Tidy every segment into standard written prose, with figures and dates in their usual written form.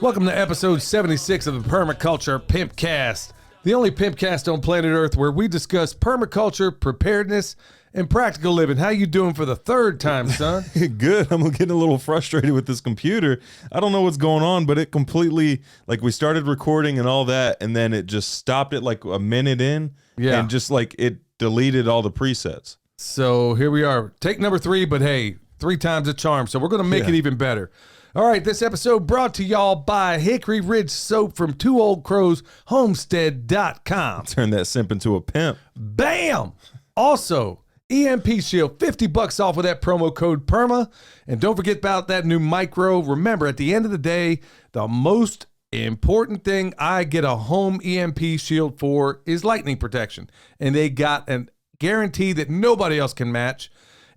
Welcome to episode 76 of the Permaculture PIMPcast, the only PIMPcast on planet Earth where we discuss permaculture, preparedness, and practical living. How you doing for the third time, son? Good. I'm getting a little frustrated with this computer. I don't know what's going on, but it completely, like, we started recording and all that, and then it just stopped it like a minute in, and just like it deleted all the presets. So here we are. Take number 3, but hey, 3 times a charm. So we're going to make it even better. All right, this episode brought to y'all by Hickory Ridge Soap from Two Old Crows Homestead.com. Turn that simp into a pimp. Bam! Also, EMP Shield, $50 off with that promo code PERMA. And don't forget about that new micro. Remember, at the end of the day, the most important thing I get a home EMP Shield for is lightning protection. And they got a guarantee that nobody else can match.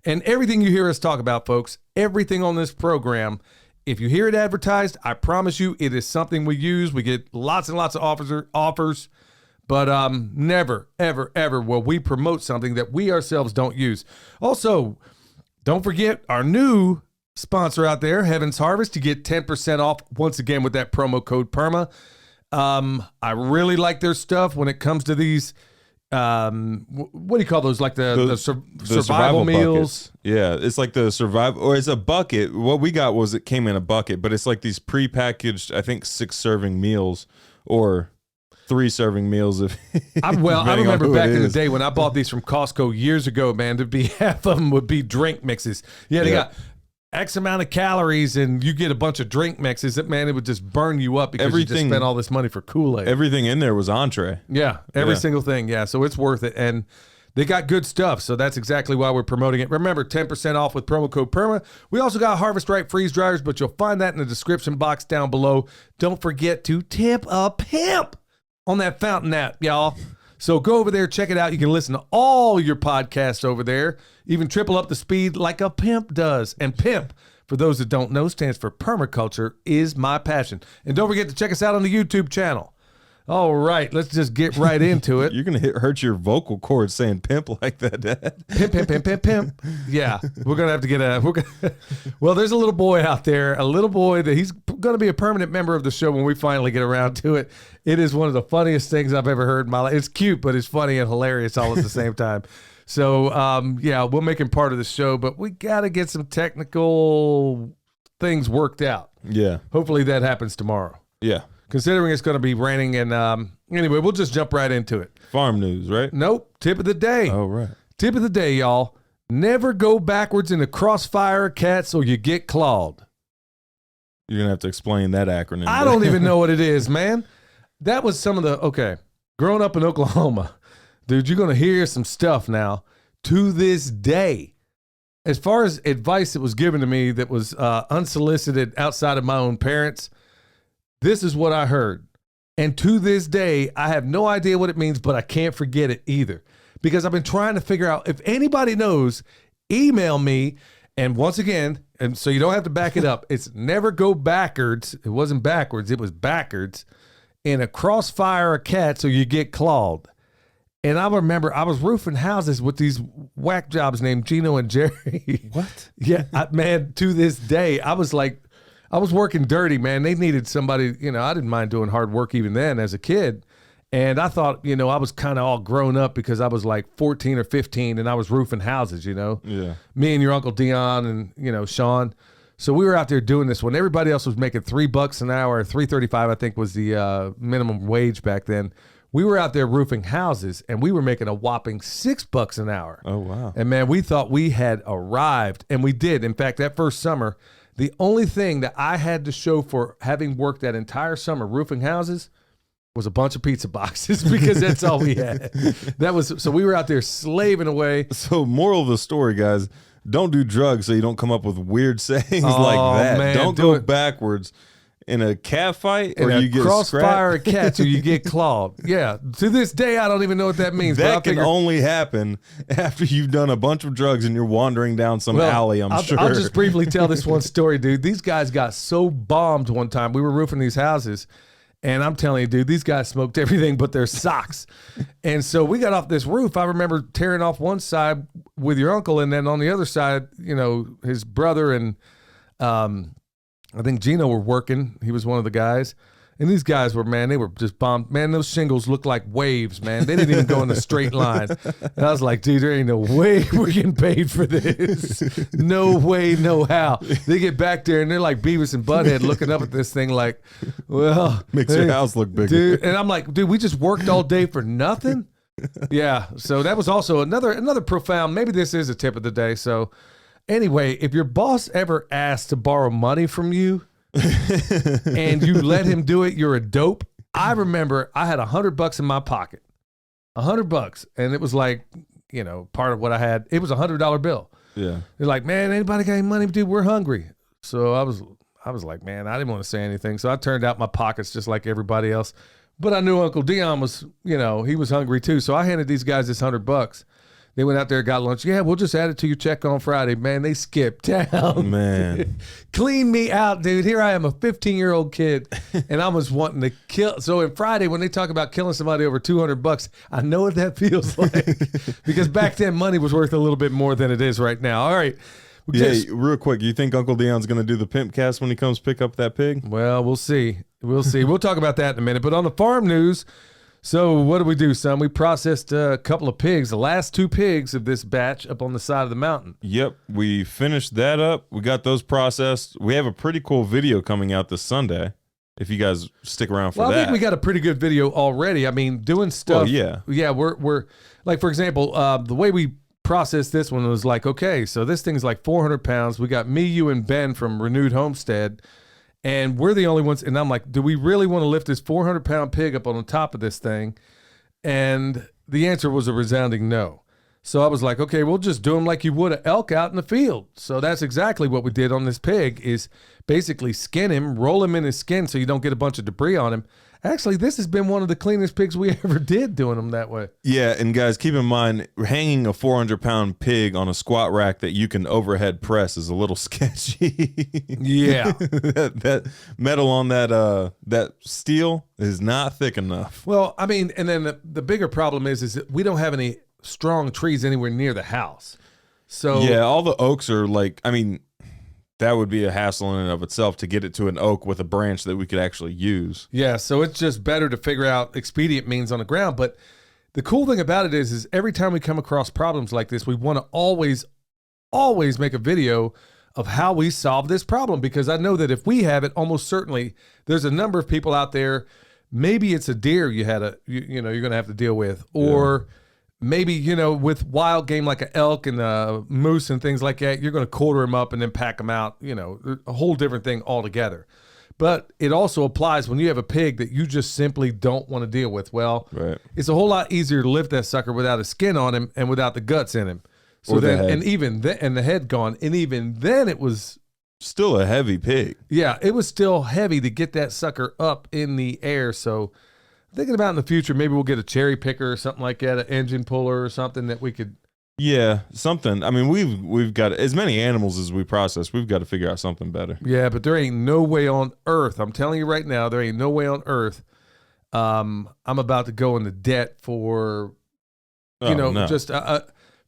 And everything you hear us talk about, folks, everything on this program, if you hear it advertised, I promise you it is something we use. We get lots and lots of offers, but never, ever, ever will we promote something that we ourselves don't use. Also, don't forget our new sponsor out there, Heaven's Harvest. You get 10% off once again with that promo code PERMA. I really like their stuff when it comes to these. What do you call those? Like the survival meals? Buckets. Yeah, it's like the survival, or it's a bucket. What we got was it came in a bucket, but it's like these prepackaged, I think 6-serving meals or 3-serving meals. If I remember back in the day when I bought these from Costco years ago, man, to be half of them would be drink mixes. Yeah, they got X amount of calories and you get a bunch of drink mixes. That, man, it would just burn you up because you just spent all this money for Kool-Aid. Everything in there was entree. Yeah, every single thing. Yeah, so it's worth it. And they got good stuff, so that's exactly why we're promoting it. Remember, 10% off with promo code PERMA. We also got Harvest Right freeze dryers, but you'll find that in the description box down below. Don't forget to tip a pimp on that fountain app, y'all. So go over there, check it out. You can listen to all your podcasts over there, even triple up the speed like a pimp does. And PIMP, for those that don't know, stands for Permaculture is my passion. And don't forget to check us out on the YouTube channel. All right, let's just get right into it. You're going to hurt your vocal cords saying pimp like that, Dad. Pimp, pimp, pimp, pimp, pimp. Yeah, we're going to have to get well, there's a little boy out there, a little boy that he's going to be a permanent member of the show when we finally get around to it. It is one of the funniest things I've ever heard in my life. It's cute, but it's funny and hilarious all at the same time. So, yeah, we'll make him part of the show, but we got to get some technical things worked out. Yeah. Hopefully that happens tomorrow. Yeah. Considering it's going to be raining, and anyway, we'll just jump right into it. Farm news, right? Nope. Tip of the day. Oh, right. Tip of the day, y'all. Never go backwards in the crossfire of cats or you get clawed. You're going to have to explain that acronym. I don't even know what it is, man. That was some of the, growing up in Oklahoma, dude, you're going to hear some stuff now. To this day, as far as advice that was given to me that was unsolicited outside of my own parents, this is what I heard. And to this day, I have no idea what it means, but I can't forget it either. Because I've been trying to figure out, if anybody knows, email me. And once again, and so you don't have to back it up, it's never go backwards. It wasn't backwards, it was backwards in a crossfire of cats or you get clawed. And I remember I was roofing houses with these whack jobs named Gino and Jerry. What? Yeah, man, to this day, I was working dirty, man. They needed somebody, I didn't mind doing hard work even then as a kid. And I thought, I was kind of all grown up because I was like 14 or 15 and I was roofing houses, Yeah. Me and your Uncle Dion and, Sean. So we were out there doing this when everybody else was making $3 an hour, $3.35, I think was the minimum wage back then. We were out there roofing houses and we were making a whopping $6 an hour. Oh, wow. And man, we thought we had arrived, and we did. In fact, that first summer, the only thing that I had to show for having worked that entire summer roofing houses was a bunch of pizza boxes because that's all we had. So we were out there slaving away. So moral of the story, guys, don't do drugs so you don't come up with weird sayings like that. Man, don't go backwards in a cat fight or you get crossfire of cats or you get clawed. Yeah. To this day, I don't even know what that means. That can only happen after you've done a bunch of drugs and you're wandering down some alley, I'm sure. I'll just briefly tell this one story, dude. These guys got so bombed one time. We were roofing these houses, and I'm telling you, dude, these guys smoked everything but their socks. And so we got off this roof. I remember tearing off one side with your uncle, and then on the other side, his brother and I think Gino were working. He was one of the guys. And these guys were, man, they were just bombed. Man, those shingles looked like waves, man. They didn't even go in a straight line. And I was like, dude, there ain't no way we're getting paid for this. No way, no how. They get back there, and they're like Beavis and Butthead looking up at this thing like, well. Makes your house look bigger. Dude, and I'm like, dude, we just worked all day for nothing? Yeah, so that was also another profound, maybe this is a tip of the day. So anyway, if your boss ever asks to borrow money from you, and you let him do it, you're a dope. I remember I had $100 in my pocket, $100, and it was like, part of what I had. It was $100 bill. Yeah, they're like, man, anybody got any money, dude? We're hungry. So I was like, man, I didn't want to say anything, so I turned out my pockets just like everybody else. But I knew Uncle Dion was, he was hungry too. So I handed these guys this $100. They went out there, got lunch. Yeah, we'll just add it to your check on Friday. Man, they skipped town. Man. Clean me out, dude. Here I am, a 15-year-old kid, and I was wanting to kill. So on Friday, when they talk about killing somebody over $200, I know what that feels like. Because back then, money was worth a little bit more than it is right now. All right. Yeah, real quick, you think Uncle Dion's going to do the PIMPcast when he comes pick up that pig? Well, we'll see. We'll see. We'll talk about that in a minute. But on the farm news, so what did we do, son? We processed a couple of pigs, the last 2 pigs of this batch up on the side of the mountain. Yep, we finished that up. We got those processed. We have a pretty cool video coming out this Sunday, if you guys stick around for that. I think we got a pretty good video already. I mean, doing stuff. Well, yeah. Yeah, we're like, for example, the way we processed this one was like, okay, so this thing's like 400 pounds. We got me, you, and Ben from Renewed Homestead. And we're the only ones. And I'm like, do we really want to lift this 400-pound pig up on the top of this thing? And the answer was a resounding no. So I was like, okay, we'll just do him like you would an elk out in the field. So that's exactly what we did on this pig, is basically skin him, roll him in his skin so you don't get a bunch of debris on him. Actually, this has been one of the cleanest pigs we ever did doing them that way. Yeah, and guys, keep in mind, hanging a 400-pound pig on a squat rack that you can overhead press is a little sketchy. Yeah. that metal on that steel is not thick enough. Well, I mean, and then the bigger problem is that we don't have any strong trees anywhere near the house. So yeah, all the oaks are like, I mean, that would be a hassle in and of itself to get it to an oak with a branch that we could actually use. Yeah, so it's just better to figure out expedient means on the ground. But the cool thing about it is every time we come across problems like this, we want to always make a video of how we solve this problem, because I know that if we have it, almost certainly there's a number of people out there. Maybe it's a deer you're going to have to deal with, or maybe, with wild game like an elk and a moose and things like that, you're going to quarter them up and then pack them out, a whole different thing altogether. But it also applies when you have a pig that you just simply don't want to deal with. Well, right. It's a whole lot easier to lift that sucker without a skin on him and without the guts in him. So or then, the head. and even then, and the head gone, and even then it was still a heavy pig. Yeah, it was still heavy to get that sucker up in the air. So thinking about in the future, maybe we'll get a cherry picker or something like that, an engine puller or something that we could. Yeah, something. I mean, we've got as many animals as we process. We've got to figure out something better. Yeah, but there ain't no way on earth. I'm telling you right now, there ain't no way on earth. I'm about to go into debt for, just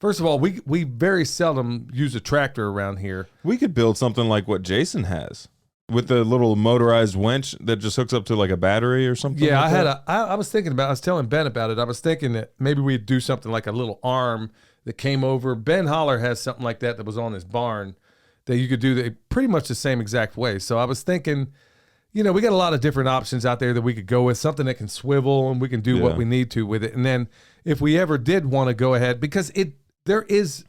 first of all, we very seldom use a tractor around here. We could build something like what Jason has, with the little motorized winch that just hooks up to like a battery or something. Yeah, like I was thinking about. I was telling Ben about it. I was thinking that maybe we'd do something like a little arm that came over. Ben Holler has something like that was on his barn that you could do pretty much the same exact way. So I was thinking, we got a lot of different options out there that we could go with, something that can swivel and we can do what we need to with it. And then if we ever did want to go ahead, because there is,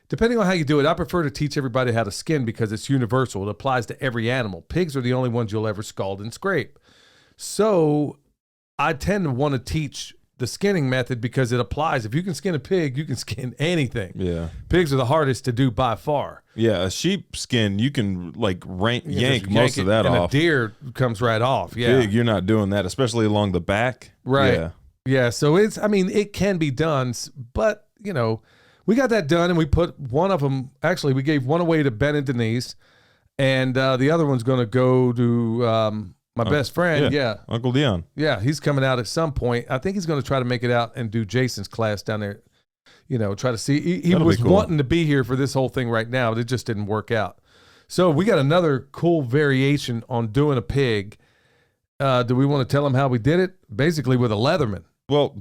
depending on how you do it, I prefer to teach everybody how to skin because it's universal. It applies to every animal. Pigs are the only ones you'll ever scald and scrape. So I tend to want to teach the skinning method because it applies. If you can skin a pig, you can skin anything. Yeah. Pigs are the hardest to do by far. Yeah, a sheep skin, you can yank most of that and off. A deer comes right off. Yeah. Pig, you're not doing that, especially along the back. Right. Yeah. So it can be done, but we got that done and we put one of them, actually we gave one away to Ben and Denise, and the other one's going to go to my best friend. Yeah. Uncle Dion. Yeah. He's coming out at some point. I think he's going to try to make it out and do Jason's class down there. Try to see. He was cool. Wanting to be here for this whole thing right now, but it just didn't work out. So we got another cool variation on doing a pig. Do we want to tell them how we did it? Basically with a Leatherman. Well,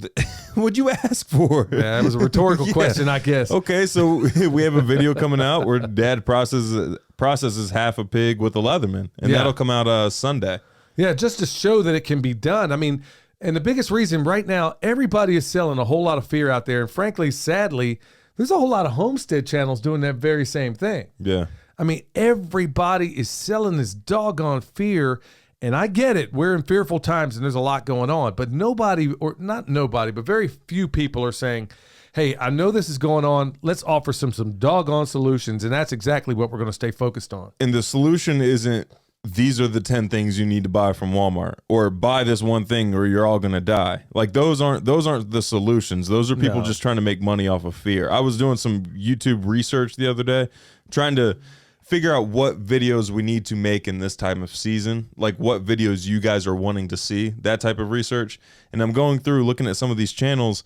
what'd you ask for? Yeah, it was a rhetorical question, I guess. Okay, so we have a video coming out where Dad processes half a pig with a Leatherman, and that'll come out Sunday. Yeah, just to show that it can be done. I mean, and the biggest reason right now, everybody is selling a whole lot of fear out there. And frankly, sadly, there's a whole lot of homestead channels doing that very same thing. Yeah. I mean, everybody is selling this doggone fear. And I get it. We're in fearful times and there's a lot going on. But nobody, or not nobody, but very few people are saying, hey, I know this is going on. Let's offer some doggone solutions. And that's exactly what we're going to stay focused on. And the solution isn't, these are the 10 things you need to buy from Walmart, or buy this one thing or you're all going to die. Like those aren't the solutions. Those are people just trying to make money off of fear. I was doing some YouTube research the other day, trying to figure out what videos we need to make in this time of season, like what videos you guys are wanting to see, that type of research. And I'm going through looking at some of these channels,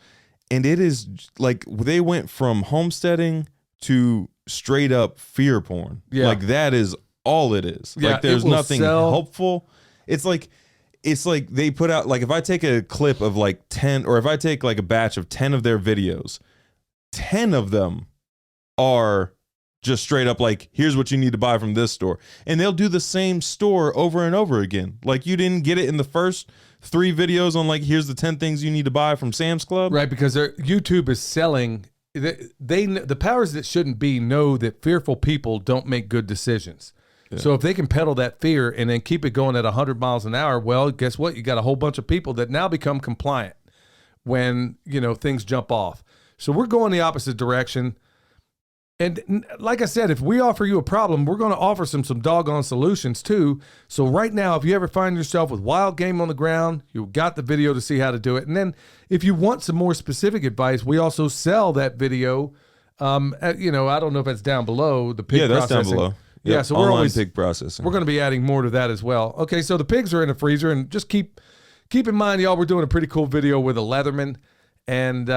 and it is like they went from homesteading to straight up fear porn. Yeah. Like that is all it is. Yeah, like there's nothing helpful. It's like they put out, like if I take a clip of like 10, or if I take like a batch of 10 of their videos, 10 of them are just straight up like, here's what you need to buy from this store. And they'll do the same store over and over again. Like you didn't get it in the first 3 videos on like, here's the 10 things you need to buy from Sam's Club. Right, because YouTube is selling, the powers that shouldn't be know that fearful people don't make good decisions. Yeah. So if they can peddle that fear and then keep it going at 100 miles an hour, well, guess what? You got a whole bunch of people that now become compliant when, things jump off. So we're going the opposite direction. And like I said, if we offer you a problem, we're going to offer some doggone solutions too. So right now, if you ever find yourself with wild game on the ground, you've got the video to see how to do it. And then if you want some more specific advice, we also sell that video. I don't know if it's down below, the pig processing. That's down below. Yep. Yeah, so we're always pig processing. We're going to be adding more to that as well. Okay, so the pigs are in the freezer, and just keep in mind, y'all, we're doing a pretty cool video with a Leatherman, and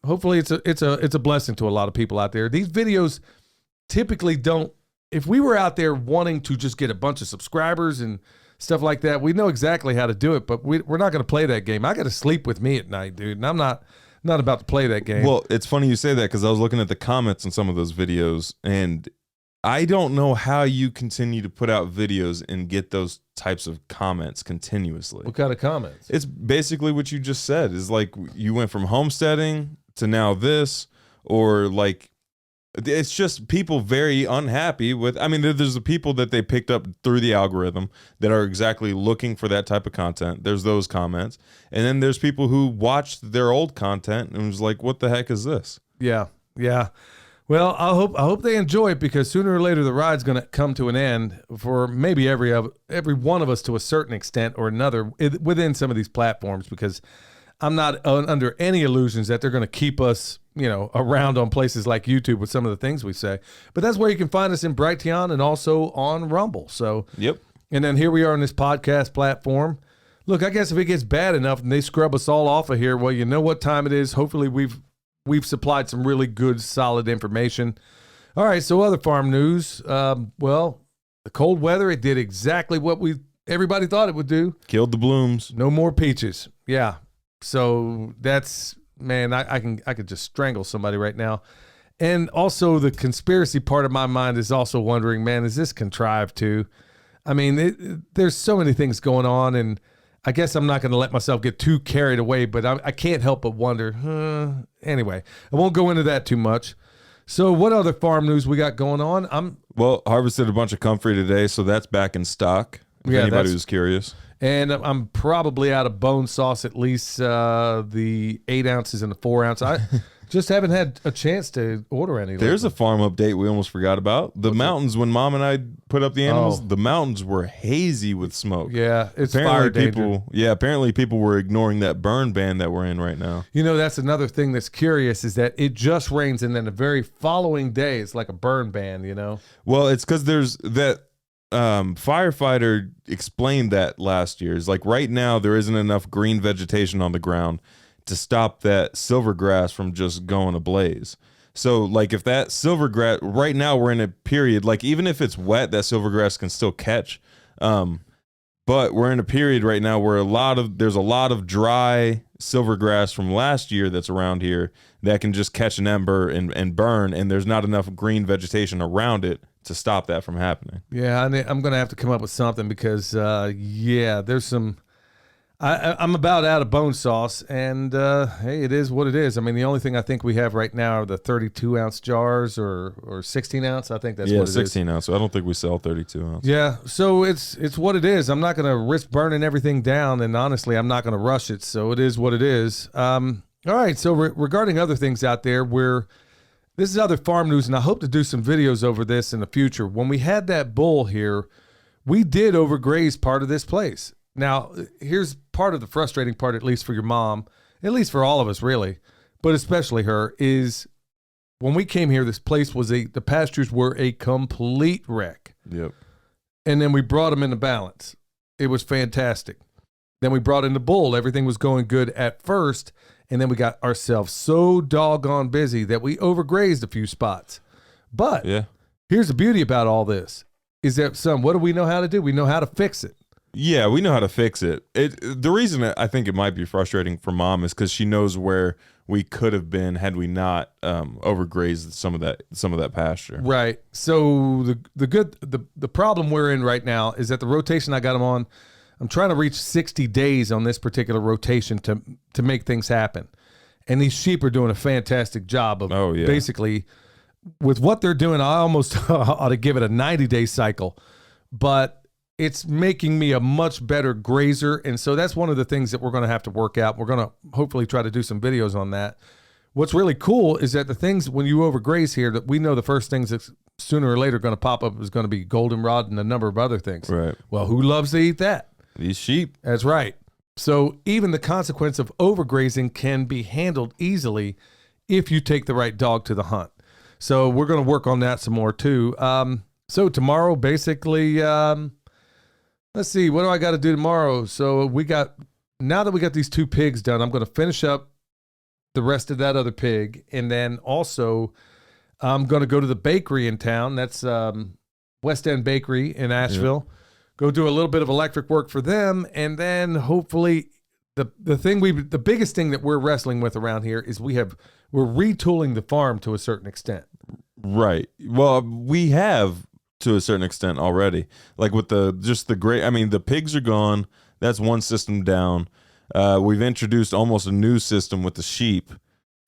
hopefully it's a blessing to a lot of people out there. These videos typically don't, if we were out there wanting to just get a bunch of subscribers and stuff like that, we know exactly how to do it, but we're not going to play that game. I got to sleep with me at night, dude, and I'm not about to play that game. Well, it's funny you say that, because I was looking at the comments on some of those videos, and I don't know how you continue to put out videos and get those types of comments continuously. What kind of comments? It's basically what you just said, is like you went from homesteading to now this, or like it's just people very unhappy with, there's the people that they picked up through the algorithm that are exactly looking for that type of content. There's those comments. And then there's people who watched their old content and was like, what the heck is this? Yeah. Yeah. Well, I hope they enjoy it, because sooner or later the ride's going to come to an end for maybe every one of us to a certain extent or another within some of these platforms, because I'm not under any illusions that they're going to keep us, around on places like YouTube with some of the things we say. But that's where you can find us in Brighteon and also on Rumble. So, yep. And then here we are on this podcast platform. Look, I guess if it gets bad enough and they scrub us all off of here, well, you know what time it is. Hopefully we've supplied some really good, solid information. All right, so other farm news. Well, the cold weather, it did exactly what everybody thought it would do. Killed the blooms. No more peaches. Yeah. So that's, man, I could just strangle somebody right now. And also the conspiracy part of my mind is also wondering, man, is this contrived too? There's so many things going on, and I guess I'm not going to let myself get too carried away, but I can't help but wonder. Anyway, I won't go into that too much. So what other farm news we got going on? Well, harvested a bunch of comfrey today, so that's back in stock, if anybody was curious. And I'm probably out of bone sauce, at least the 8 ounces and the 4 ounce. I just haven't had a chance to order any. There's a farm update we almost forgot about. The mountains, when Mom and I put up the animals, the mountains were hazy with smoke. Yeah, it's fire danger. Apparently people were ignoring that burn ban that we're in right now. That's another thing that's curious, is that it just rains, and then the very following day it's like a burn ban, Well, it's because there's that firefighter explained that last year. It's like right now there isn't enough green vegetation on the ground to stop that silver grass from just going ablaze. So like if that silvergrass, right now we're in a period, like even if it's wet, that silvergrass can still catch. But we're in a period right now where there's a lot of dry silvergrass from last year that's around here that can just catch an ember and burn, and there's not enough green vegetation around it to stop that from happening. Yeah, I'm going to have to come up with something because, there's some. I'm about out of bone sauce, and hey, it is what it is. I mean, the only thing I think we have right now are the 32-ounce jars or 16 ounce. I think that's what it is. 16 ounce. So I don't think we sell 32 ounce. Yeah, so it's what it is. I'm not going to risk burning everything down, and honestly, I'm not going to rush it. So it is what it is. All right. So regarding other things out there, this is other farm news, and I hope to do some videos over this in the future. When we had that bull here, we did overgraze part of this place. Now, here's part of the frustrating part, at least for your mom, at least for all of us, really, but especially her, is when we came here, this place the pastures were a complete wreck. Yep. And then we brought them into balance. It was fantastic. Then we brought in the bull. Everything was going good at first, and then we got ourselves so doggone busy that we overgrazed a few spots. But here's the beauty about all this, is that, what do we know how to do? We know how to fix it. Yeah, we know how to fix it. The reason I think it might be frustrating for Mom is because she knows where we could have been had we not overgrazed some of that pasture. Right. So the problem we're in right now is that the rotation I got them on, I'm trying to reach 60 days on this particular rotation to make things happen. And these sheep are doing a fantastic job of basically, with what they're doing, I almost ought to give it a 90-day cycle. But it's making me a much better grazer. And so that's one of the things that we're going to have to work out. We're going to hopefully try to do some videos on that. What's really cool is that the things, when you overgraze here, that we know the first things that's sooner or later going to pop up is going to be goldenrod and a number of other things. Right. Well, who loves to eat that? These sheep. That's right. So even the consequence of overgrazing can be handled easily if you take the right dog to the hunt. So we're going to work on that some more too. So tomorrow, basically, let's see, what do I got to do tomorrow? So now that we got these 2 pigs done, I'm going to finish up the rest of that other pig. And then also I'm going to go to the bakery in town. That's West End Bakery in Asheville. Yep. Go do a little bit of electric work for them. And then hopefully the biggest thing that we're wrestling with around here is we're retooling the farm to a certain extent. Right. Well, we have to a certain extent already, like with the pigs are gone. That's one system down. We've introduced almost a new system with the sheep.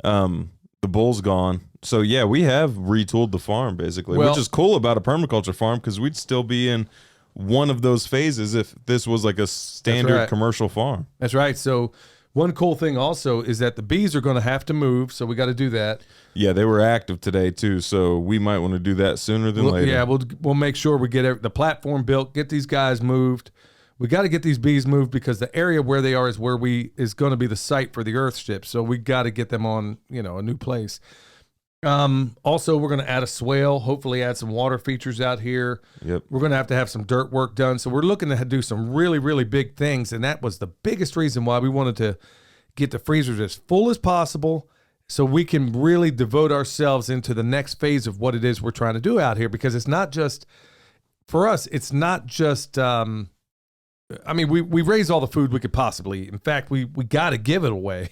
The bull's gone. So yeah, we have retooled the farm basically, which is cool about a permaculture farm, because we'd still be in one of those phases if this was like a standard commercial farm. That's right. So one cool thing also is that the bees are going to have to move, so we got to do that. Yeah, they were active today too, so we might want to do that sooner than later. Yeah, we'll make sure we get the platform built, get these guys moved. We got to get these bees moved because the area where they are is where is going to be the site for the Earthship. So we got to get them on, a new place. Also, we're going to add a swale, hopefully add some water features out here. Yep. We're going to have some dirt work done. So we're looking to do some really, really big things. And that was the biggest reason why we wanted to get the freezers as full as possible so we can really devote ourselves into the next phase of what it is we're trying to do out here. Because it's not just, for us, it's not just, we raise all the food we could possibly eat. In fact, we got to give it away.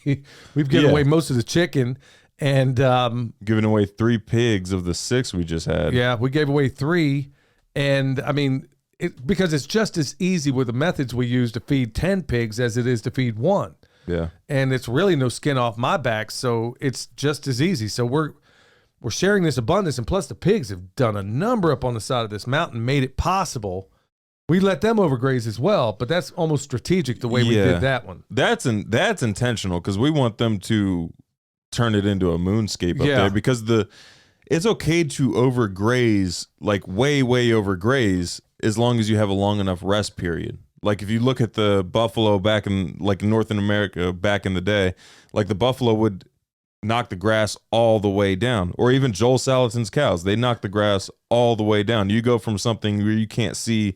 We've given away most of the chicken. And giving away 3 pigs of the 6 we just had. Yeah, we gave away 3. And because it's just as easy with the methods we use to feed 10 pigs as it is to feed 1. Yeah. And it's really no skin off my back, so it's just as easy. So we're sharing this abundance, and plus the pigs have done a number up on the side of this mountain, made it possible. We let them overgraze as well, but that's almost strategic the way we did that one. That's intentional, because we want them to turn it into a moonscape up there, because it's okay to overgraze, like way overgraze, as long as you have a long enough rest period. Like if you look at the buffalo back in North America back in the day, like the buffalo would knock the grass all the way down, or even Joel Salatin's cows, they knock the grass all the way down. You go from something where you can't see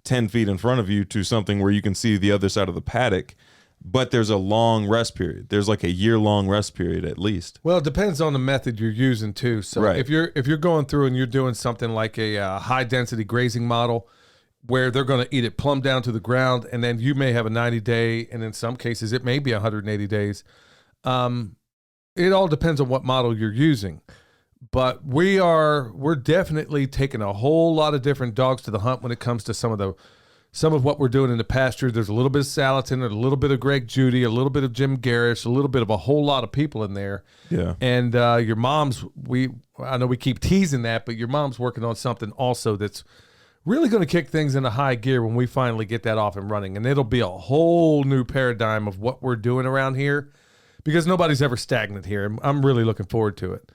10 feet in front of you to something where you can see the other side of the paddock but there's a long rest period. There's like a year-long rest period at least. Well, it depends on the method you're using too. So Right. if you're going through and you're doing something like a high density grazing model, where they're going to eat it plumb down to the ground, and then you may have a 90-day, and in some cases it may be 180 days. It all depends on what model you're using. But we're definitely taking a whole lot of different dogs to the hunt when it comes to some of what we're doing in the pasture. There's a little bit of Salatin, a little bit of Greg Judy, a little bit of Jim Garrish, a little bit of a whole lot of people in there. Yeah. And your mom's, I know we keep teasing that, but your mom's working on something also that's really going to kick things into high gear when we finally get that off and running. And it'll be a whole new paradigm of what we're doing around here, because nobody's ever stagnant here. I'm really looking forward to it.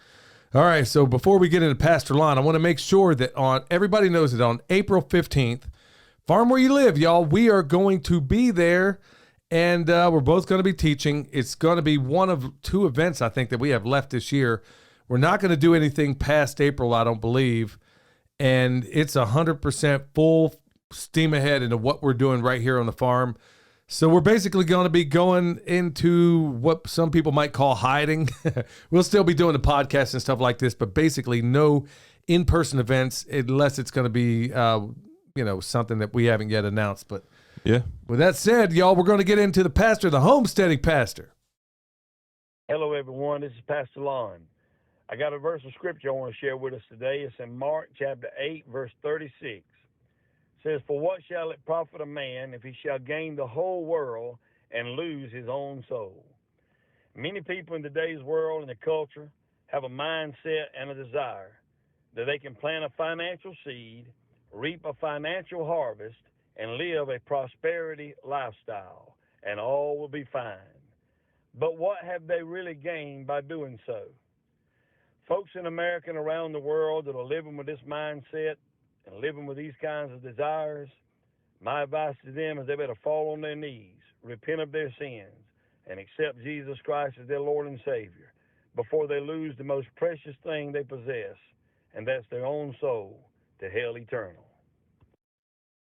All right, so before we get into Pastor Lon, I want to make sure that everybody knows that on April 15th, Farm Where You Live, y'all, we are going to be there, and we're both going to be teaching. It's going to be one of two events, I think, that we have left this year. We're not going to do anything past April, I don't believe, and it's 100% full steam ahead into what we're doing right here on the farm. So we're basically going to be going into what some people might call hiding. We'll still be doing the podcast and stuff like this, but basically no in-person events unless it's going to be, something that we haven't yet announced. But yeah, with that said, y'all, we're going to get into the pastor, the homesteading pastor. Hello, everyone. This is Pastor Lon. I got a verse of scripture I want to share with us today. It's in Mark chapter 8, verse 36. Says, "For what shall it profit a man if he shall gain the whole world and lose his own soul?" Many people in today's world and the culture have a mindset and a desire that they can plant a financial seed, reap a financial harvest, and live a prosperity lifestyle, and all will be fine. But what have they really gained by doing so? Folks in America and around the world that are living with this mindset and living with these kinds of desires, my advice to them is they better fall on their knees, repent of their sins, and accept Jesus Christ as their Lord and Savior before they lose the most precious thing they possess, and that's their own soul, to hell eternal.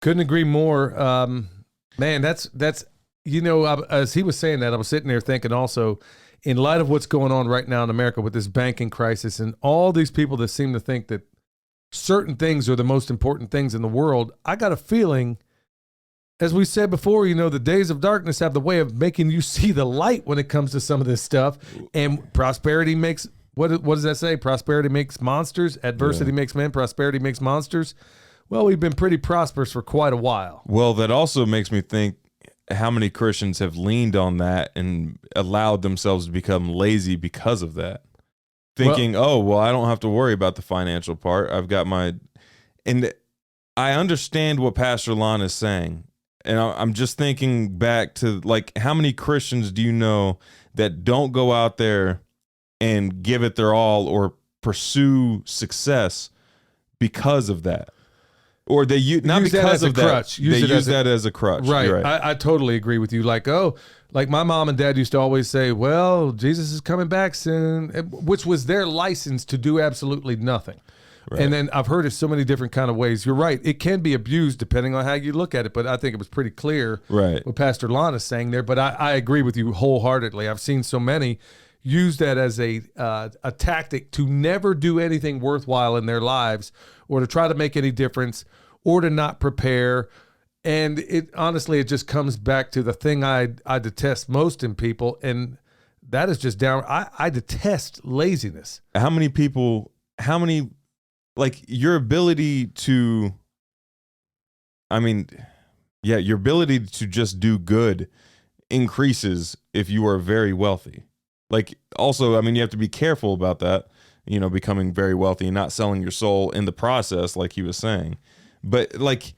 Couldn't agree more. Man, that's as he was saying that, I was sitting there thinking also, in light of what's going on right now in America with this banking crisis and all these people that seem to think that certain things are the most important things in the world, I got a feeling, as we said before, the days of darkness have the way of making you see the light when it comes to some of this stuff. And prosperity makes, what does that say? Prosperity makes monsters. Adversity makes men. Prosperity makes monsters. Well, we've been pretty prosperous for quite a while. Well, that also makes me think how many Christians have leaned on that and allowed themselves to become lazy because of that. Thinking, I don't have to worry about the financial part. I've got and I understand what Pastor Lon is saying. And I'm just thinking back to, like, how many Christians do you know that don't go out there and give it their all or pursue success because of that? Or they not use because of that. Crutch. They use that as a crutch. Right. Right. I totally agree with you. Like my mom and dad used to always say, well, Jesus is coming back soon, which was their license to do absolutely nothing. Right. And then I've heard it so many different kind of ways. You're right. It can be abused depending on how you look at it, but I think it was pretty clear what Pastor Lon is saying there. But I agree with you wholeheartedly. I've seen so many use that as a tactic to never do anything worthwhile in their lives, or to try to make any difference, or to not prepare. And it honestly, it just comes back to the thing I detest most in people, and that is just I detest laziness. Your ability to, your ability to just do good increases if you are very wealthy. Like, also, you have to be careful about that, becoming very wealthy and not selling your soul in the process, like he was saying. But, like,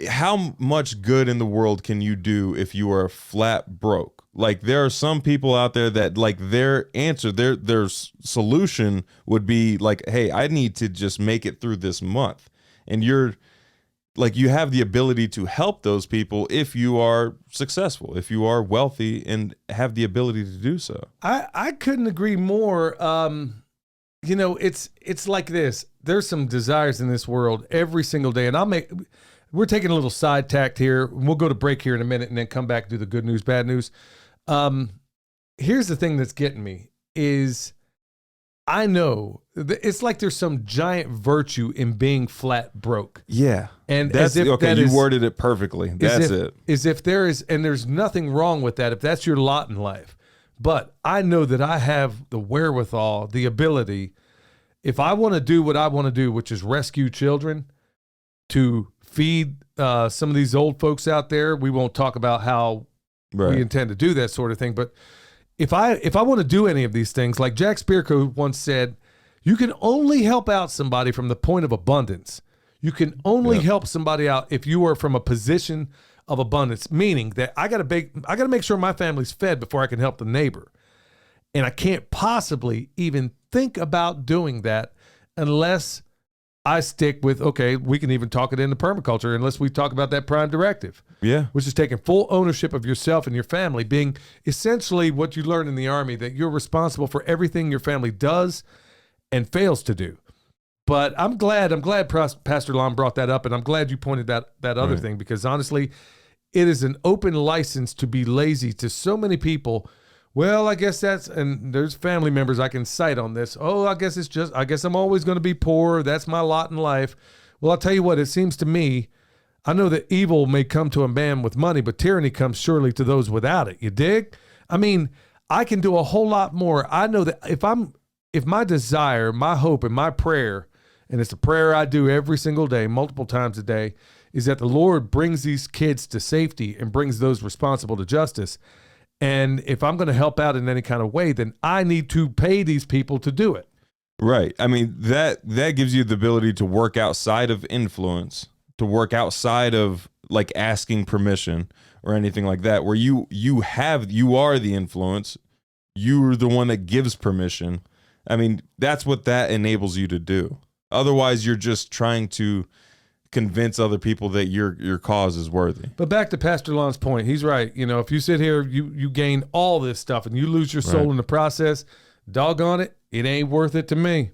how much good in the world can you do if you are flat broke? Like, there are some people out there that, like, their answer, their solution would be like, hey, I need to just make it through this month. And you have the ability to help those people if you are successful, if you are wealthy and have the ability to do so. I couldn't agree more. It's like this. There's some desires in this world every single day. And we're taking a little side tact here. We'll go to break here in a minute and then come back and do the good news, bad news. Here's the thing that's getting me is I know it's like there's some giant virtue in being flat broke. Yeah. And that's okay. You worded it perfectly. That's it. As if there is, and there's nothing wrong with that if that's your lot in life. But I know that I have the wherewithal, the ability, if I want to do what I want to do, which is rescue children, to feed some of these old folks out there. We won't talk about how we intend to do that sort of thing. But if I want to do any of these things, like Jack Spirko once said, you can only help out somebody from the point of abundance. You can only help somebody out if you are from a position of abundance, meaning that I got to make sure my family's fed before I can help the neighbor. And I can't possibly even think about doing that unless I stick with, okay, we can even talk it into permaculture unless we talk about that prime directive. Yeah. Which is taking full ownership of yourself and your family, being essentially what you learn in the Army, that you're responsible for everything your family does and fails to do. But I'm glad Pastor Lon brought that up, and I'm glad you pointed that other thing, because honestly, it is an open license to be lazy to so many people. Well, I guess and there's family members I can cite on this. Oh, I guess I'm always going to be poor. That's my lot in life. Well, I'll tell you what, it seems to me, I know that evil may come to a man with money, but tyranny comes surely to those without it. You dig? I mean, I can do a whole lot more. I know that if my desire, my hope, and my prayer, and it's a prayer I do every single day, multiple times a day, is that the Lord brings these kids to safety and brings those responsible to justice. And if I'm going to help out in any kind of way, then I need to pay these people to do it. Right. I mean, that gives you the ability to work outside of influence, to work outside of like asking permission or anything like that, where you are the influence. You're the one that gives permission. I mean, that's what that enables you to do. Otherwise, you're just trying to convince other people that your cause is worthy. But back to Pastor Lon's point, he's right. You know, if you sit here, you gain all this stuff and you lose your soul in the process, doggone it, it ain't worth it to me.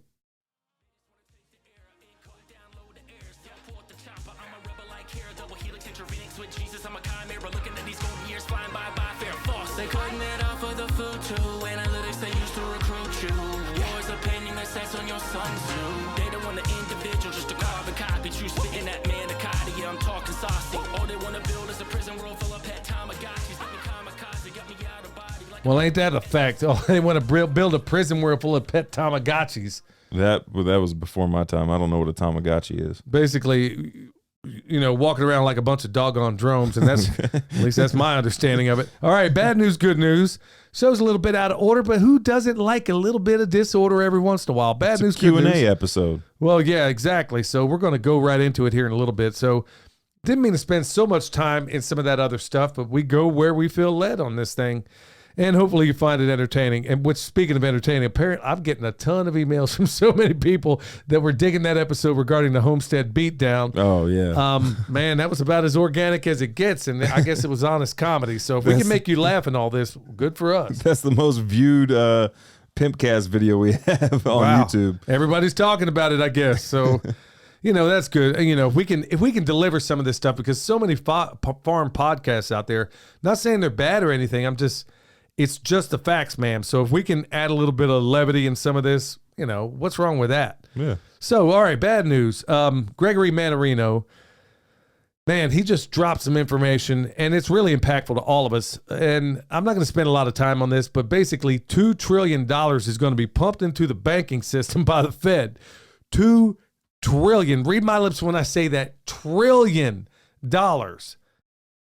Well, ain't that a fact? Oh, they want to build a prison world full of pet Tamagotchis. That was before my time. I don't know what a Tamagotchi is. Basically, you know, walking around like a bunch of doggone drones, and that's at least that's my understanding of it. All right, bad news, good news. Show's a little bit out of order, but who doesn't like a little bit of disorder every once in a while? Bad news, good news. Q&A episode. Well, yeah, exactly. So we're going to go right into it here in a little bit. So didn't mean to spend so much time in some of that other stuff, but we go where we feel led on this thing. And hopefully you find it entertaining. And which, speaking of entertaining, apparently I'm getting a ton of emails from so many people that were digging that episode regarding the Homestead beatdown. Oh, yeah. Man, that was about as organic as it gets. And I guess it was honest comedy. So if we can make you laugh in all this, good for us. That's the most viewed PIMPcast video we have on YouTube. Everybody's talking about it, I guess. So... You know, that's good. And, you know, if we can deliver some of this stuff, because so many farm podcasts out there, not saying they're bad or anything. It's just the facts, ma'am. So if we can add a little bit of levity in some of this, you know, what's wrong with that? Yeah. So, all right, bad news. Gregory Manarino, man, he just dropped some information, and it's really impactful to all of us. And I'm not going to spend a lot of time on this, but basically $2 trillion is going to be pumped into the banking system by the Fed. $2 trillion. Read my lips when I say that. $1 trillion.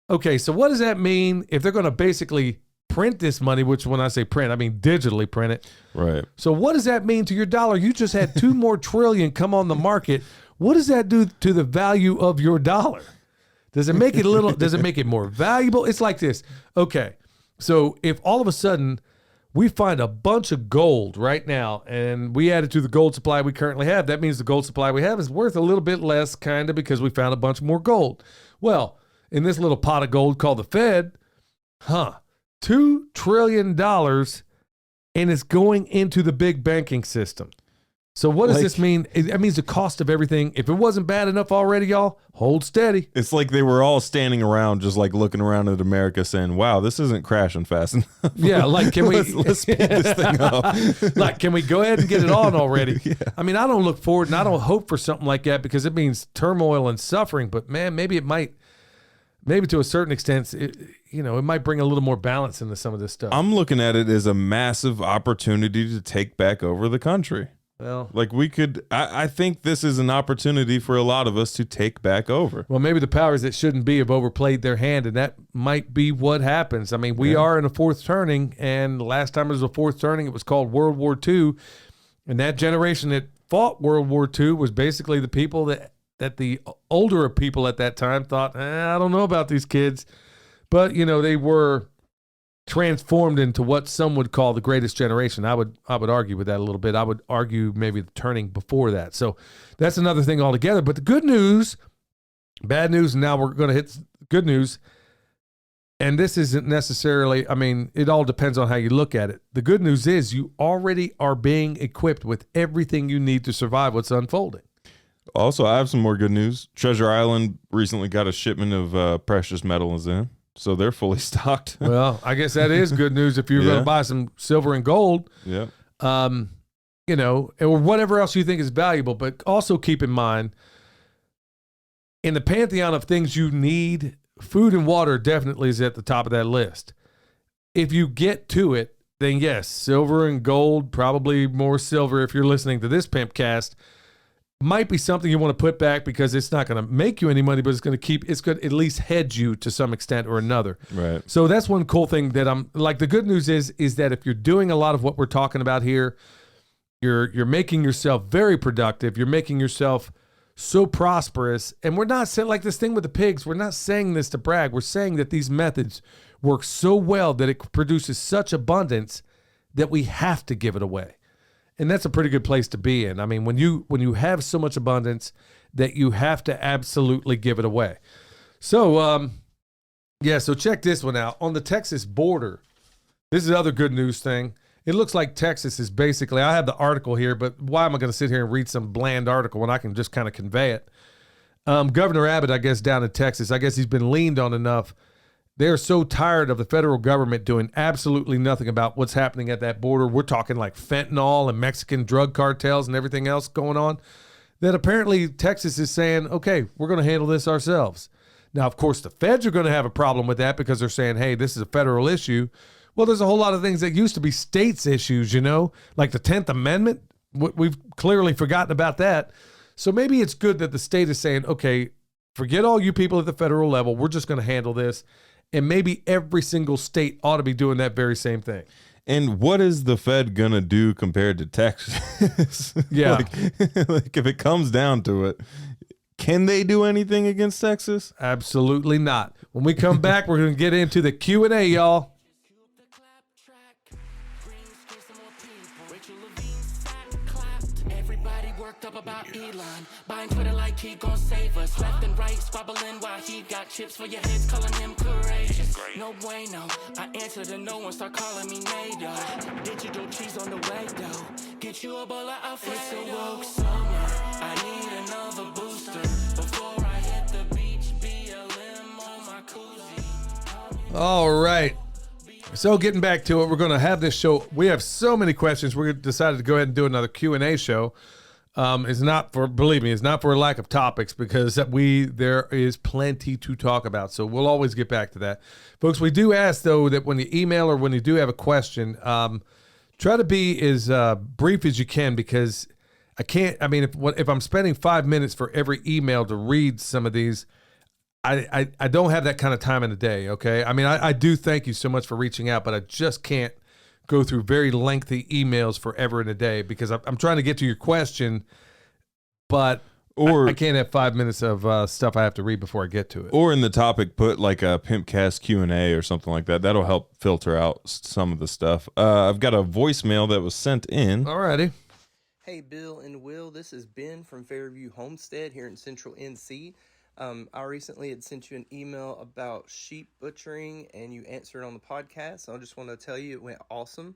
Okay, so what does that mean if they're going to basically print this money, which when I say print, I mean digitally print it. Right. So what does that mean to your dollar? You just had 2 more trillion come on the market. What does that do to the value of your dollar? Does it make it more valuable? It's like this. Okay, so if all of a sudden we find a bunch of gold right now and we add it to the gold supply we currently have, that means the gold supply we have is worth a little bit less, kind of, because we found a bunch more gold. Well, in this little pot of gold called the Fed, $2 trillion, and it's going into the big banking system. So what does this mean? That means the cost of everything. If it wasn't bad enough already, y'all, hold steady. It's like they were all standing around, just like looking around at America saying, wow, this isn't crashing fast enough. Yeah, like, can we... let's speed this thing up. Like, can we go ahead and get it on already? Yeah. I mean, I don't look forward and I don't hope for something like that because it means turmoil and suffering. But, man, maybe to a certain extent, it might bring a little more balance into some of this stuff. I'm looking at it as a massive opportunity to take back over the country. Well, like I think this is an opportunity for a lot of us to take back over. Well, maybe the powers that shouldn't be have overplayed their hand, and that might be what happens. I mean, we are in a fourth turning, and last time it was a fourth turning, it was called World War II. And that generation that fought World War II was basically the people that the older people at that time thought, I don't know about these kids. But, they were transformed into what some would call the greatest generation. I would argue with that a little bit. I would argue maybe the turning before that. So that's another thing altogether. But the good news, bad news, and now we're going to hit good news. And this isn't necessarily, I mean, it all depends on how you look at it. The good news is you already are being equipped with everything you need to survive what's unfolding. Also, I have some more good news. Treasure Island recently got a shipment of precious metals in. So they're fully stocked. Well, I guess that is good news if you're going to buy some silver and gold. Yeah. Or whatever else you think is valuable. But also keep in mind, in the pantheon of things you need, food and water definitely is at the top of that list. If you get to it, then yes, silver and gold, probably more silver if you're listening to this PIMPcast, might be something you want to put back because it's not going to make you any money, but it's going to at least hedge you to some extent or another. Right. So that's one cool thing that I'm like, the good news is that if you're doing a lot of what we're talking about here, you're making yourself very productive. You're making yourself so prosperous. And we're not saying like this thing with the pigs. We're not saying this to brag. We're saying that these methods work so well that it produces such abundance that we have to give it away. And that's a pretty good place to be in. I mean, when you have so much abundance that you have to absolutely give it away. So, so check this one out. On the Texas border, this is the other good news thing. It looks like Texas is basically, I have the article here, but why am I going to sit here and read some bland article when I can just kind of convey it? Governor Abbott, I guess, down in Texas, I guess he's been leaned on enough. They're so tired of the federal government doing absolutely nothing about what's happening at that border. We're talking like fentanyl and Mexican drug cartels and everything else going on, that apparently Texas is saying, okay, we're going to handle this ourselves. Now, of course, the feds are going to have a problem with that because they're saying, hey, this is a federal issue. Well, there's a whole lot of things that used to be states' issues, like the 10th Amendment. We've clearly forgotten about that. So maybe it's good that the state is saying, okay, forget all you people at the federal level. We're just going to handle this. And maybe every single state ought to be doing that very same thing. And what is the Fed going to do compared to Texas? Yeah. like if it comes down to it, can they do anything against Texas? Absolutely not. When we come back, we're going to get into the Q&A, y'all. About Elon, buying Twitter like he gon' save us. Left and right, squabbling while he got chips for your heads, calling him courageous. No bueno, I answer to no one, start calling me NATO. Digital cheese on the way though. Get you a bowl of Alfredo. It's a woke summer, I need another booster. Before I hit the beach, BLM on my koozie. All right. So getting back to it, we're going to have this show. We have so many questions. We're decided to go ahead and do another Q&A show. It's not for, believe me, it's not for a lack of topics because there is plenty to talk about. So we'll always get back to that. Folks, we do ask, though, that when you email or when you do have a question, try to be as brief as you can because if I'm spending 5 minutes for every email to read some of these, I don't have that kind of time in the day, okay? I mean, I do thank you so much for reaching out, but I just can't go through very lengthy emails forever in a day because I'm trying to get to your question, but I can't have 5 minutes of stuff I have to read before I get to it. Or in the topic, put like a PIMPcast Q&A or something like that. That'll help filter out some of the stuff. I've got a voicemail that was sent in. Alrighty. Hey, Bill and Will, this is Ben from Fairview Homestead here in Central NC. I recently had sent you an email about sheep butchering, and you answered on the podcast. So I just want to tell you it went awesome.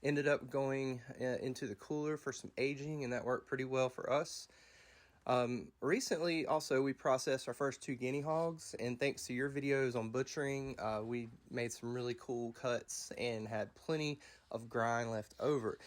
ended up going into the cooler for some aging, and that worked pretty well for us. Recently, also, we processed our first 2 guinea hogs, and thanks to your videos on butchering, we made some really cool cuts and had plenty of grind left over.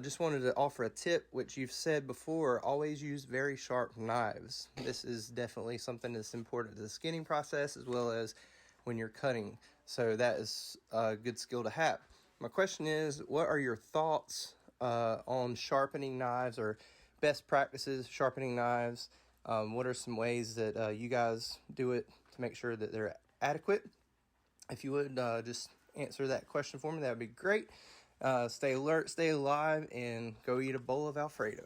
Just wanted to offer a tip, which you've said before, always use very sharp knives. This is definitely something that's important to the skinning process as well as when you're cutting. So that is a good skill to have. My question is, what are your thoughts on sharpening knives or best practices sharpening knives? What are some ways that you guys do it to make sure that they're adequate? If you would just answer that question for me, that would be great. Stay alert, stay alive, and go eat a bowl of Alfredo.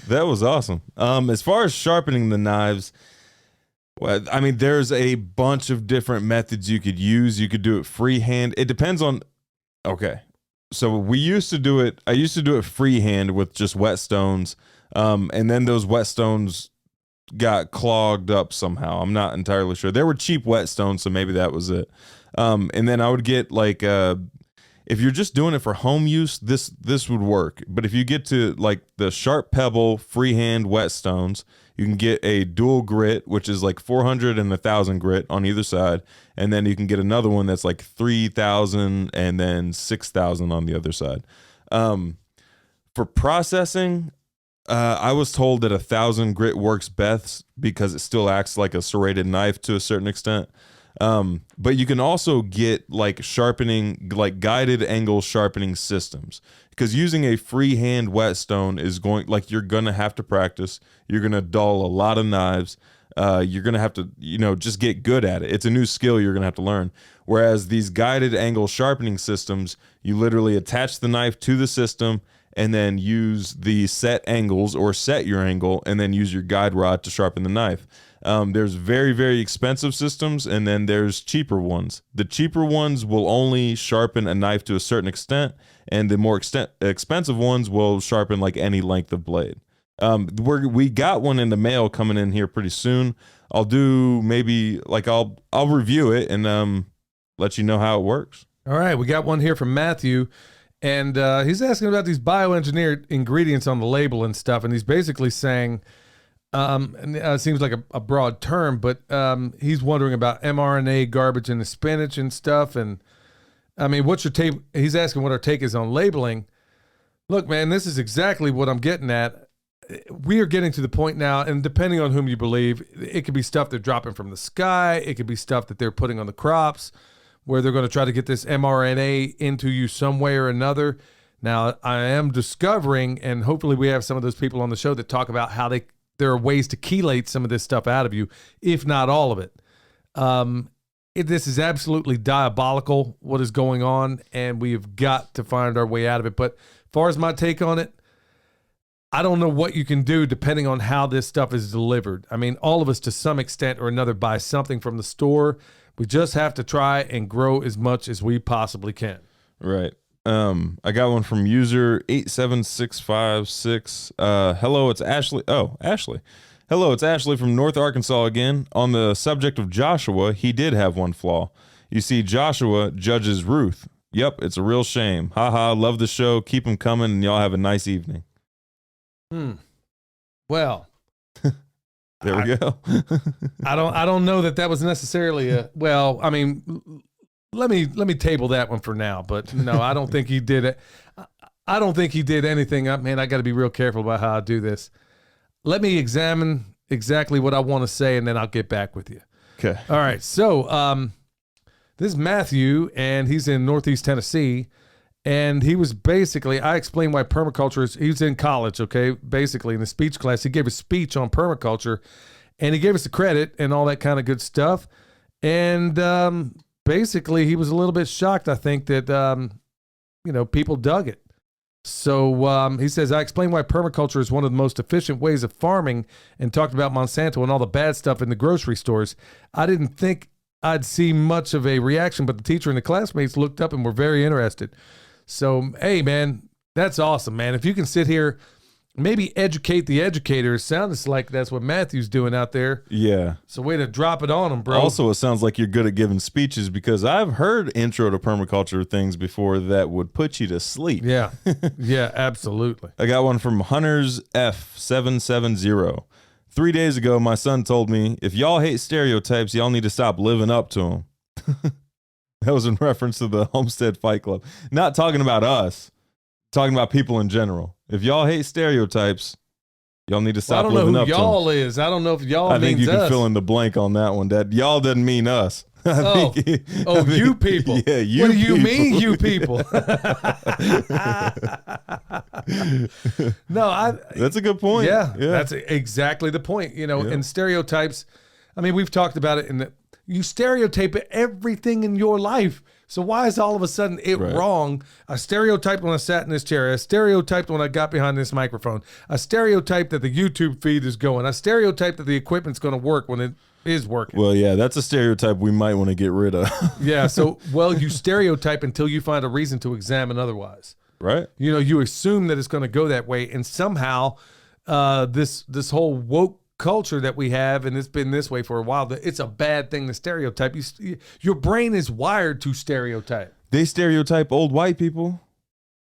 That was awesome. As far as sharpening the knives, well, I mean, there's a bunch of different methods you could use. You could do it freehand. It depends on, okay. So I used to do it freehand with just whetstones. And then those whetstones got clogged up somehow. I'm not entirely sure. There were cheap whetstones, so maybe that was it. And then I would get like, if you're just doing it for home use, this would work. But if you get to like the Sharp Pebble freehand whetstones, you can get a dual grit, which is like 400 and 1,000 grit on either side. And then you can get another one that's like 3,000 and then 6,000 on the other side. For processing, I was told that 1,000 grit works best because it still acts like a serrated knife to a certain extent. But you can also get like sharpening, like guided angle sharpening systems, because using a freehand whetstone is you're going to have to practice. You're going to dull a lot of knives. You're going to have to, just get good at it. It's a new skill you're going to have to learn. Whereas these guided angle sharpening systems, you literally attach the knife to the system and then use the set angles or set your angle and then use your guide rod to sharpen the knife. There's very, very expensive systems, and then there's cheaper ones. The cheaper ones will only sharpen a knife to a certain extent, and the more expensive ones will sharpen like any length of blade. We got one in the mail coming in here pretty soon. I'll do maybe like I'll review it and let you know how it works. All right, we got one here from Matthew, and he's asking about these bioengineered ingredients on the label and stuff, and he's basically saying, and it seems like a broad term, but he's wondering about mRNA garbage in the spinach and stuff. And I mean, what's your take? He's asking what our take is on labeling. Look, man, this is exactly what I'm getting at. We are getting to the point now, and depending on whom you believe, it could be stuff they're dropping from the sky. It could be stuff that they're putting on the crops where they're going to try to get this mRNA into you some way or another. Now, I am discovering, and hopefully we have some of those people on the show that talk about how there are ways to chelate some of this stuff out of you, if not all of it. This is absolutely diabolical, what is going on, and we've got to find our way out of it. But as far as my take on it, I don't know what you can do depending on how this stuff is delivered. I mean, all of us to some extent or another buy something from the store. We just have to try and grow as much as we possibly can. Right. I got one from user 87656. Hello, it's Ashley. Oh, Ashley. Hello, it's Ashley from North Arkansas again. On the subject of Joshua, he did have one flaw. You see, Joshua judges Ruth. Yep, it's a real shame. Haha, love the show. Keep them coming, and y'all have a nice evening. Well, there we go. I don't know that was necessarily a, well, I mean, let me table that one for now, but no, I don't think he did it. I don't think he did anything. Man, I got to be real careful about how I do this. Let me examine exactly what I want to say, and then I'll get back with you. Okay. All right. So, this is Matthew, and he's in Northeast Tennessee, and he was basically, I explained why permaculture is, he was in college, okay, basically in the speech class. He gave a speech on permaculture, and he gave us the credit and all that kind of good stuff. And basically, he was a little bit shocked, I think, that, people dug it. So he says, I explained why permaculture is one of the most efficient ways of farming and talked about Monsanto and all the bad stuff in the grocery stores. I didn't think I'd see much of a reaction, but the teacher and the classmates looked up and were very interested. So, hey, man, that's awesome, man. If you can sit here maybe educate the educators. Sounds like that's what Matthew's doing out there. Yeah. So way to drop it on them, bro. Also, it sounds like you're good at giving speeches because I've heard intro to permaculture things before that would put you to sleep. Yeah. Yeah, absolutely. I got one from Hunters F770. 3 days ago, my son told me, if y'all hate stereotypes, y'all need to stop living up to them. That was in reference to the Homestead Fight Club. Not talking about us, talking about people in general. If y'all hate stereotypes, y'all need to stop living up to them. I don't know who y'all is. I don't know if y'all means us. I think you can fill in the blank on that one. That y'all doesn't mean us. You people. Yeah, you What do you people. mean, you people? No, that's a good point. Yeah, that's exactly the point. You know, and stereotypes, I mean, we've talked about it in that you stereotype everything in your life. So why is all of a sudden it wrong? I stereotyped when I sat in this chair. I stereotyped when I got behind this microphone. I stereotyped that the YouTube feed is going. I stereotyped that the equipment's going to work when it is working. Well, yeah, that's a stereotype we might want to get rid of. Yeah, so, you stereotype until you find a reason to examine otherwise. Right. You know, you assume that it's going to go that way, and somehow this whole woke culture that we have, and it's been this way for a while, that it's a bad thing to stereotype. Your brain is wired to stereotype. They stereotype old white people.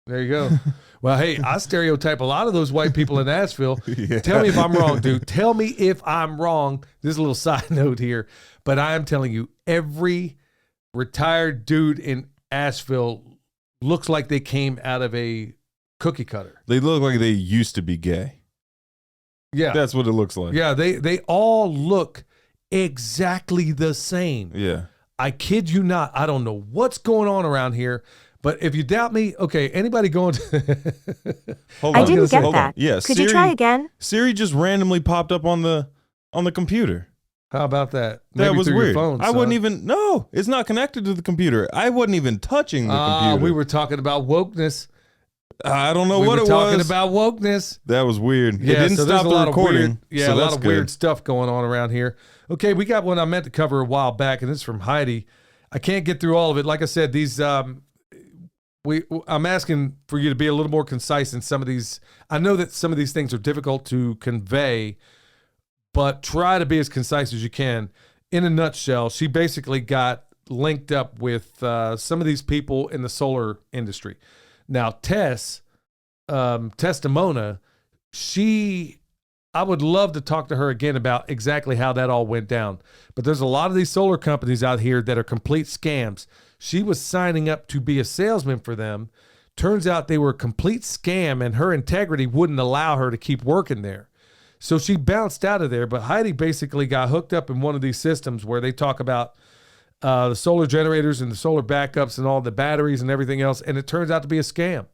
There you go. Well, hey, I stereotype a lot of those white people in Asheville. Yeah. Tell me if I'm wrong, dude. Tell me if I'm wrong. This is a little side note here, but I am telling you, every retired dude in Asheville looks like they came out of a cookie cutter. They look like they used to be gay. Yeah. That's what it looks like. Yeah, they all look exactly the same. Yeah. I kid you not. I don't know what's going on around here, but if you doubt me, okay, anybody going to... I didn't get that. Yeah, Could you try again? Siri just randomly popped up on the computer. How about that? That Maybe was through weird. Your phone, I wouldn't even... No, it's not connected to the computer. I wasn't even touching the computer. We were talking about wokeness. I don't know what it was. We were talking about wokeness. That was weird. Yeah, it didn't stop the recording. A lot of weird stuff going on around here. Okay, we got one I meant to cover a while back, and this is from Heidi. I can't get through all of it. Like I said, these I'm asking for you to be a little more concise in some of these. I know that some of these things are difficult to convey, but try to be as concise as you can. In a nutshell, she basically got linked up with some of these people in the solar industry. Now, Tess Desdemona, I would love to talk to her again about exactly how that all went down. But there's a lot of these solar companies out here that are complete scams. She was signing up to be a salesman for them. Turns out they were a complete scam, and her integrity wouldn't allow her to keep working there. So she bounced out of there. But Heidi basically got hooked up in one of these systems where they talk about the solar generators and the solar backups and all the batteries and everything else. And it turns out to be a scam.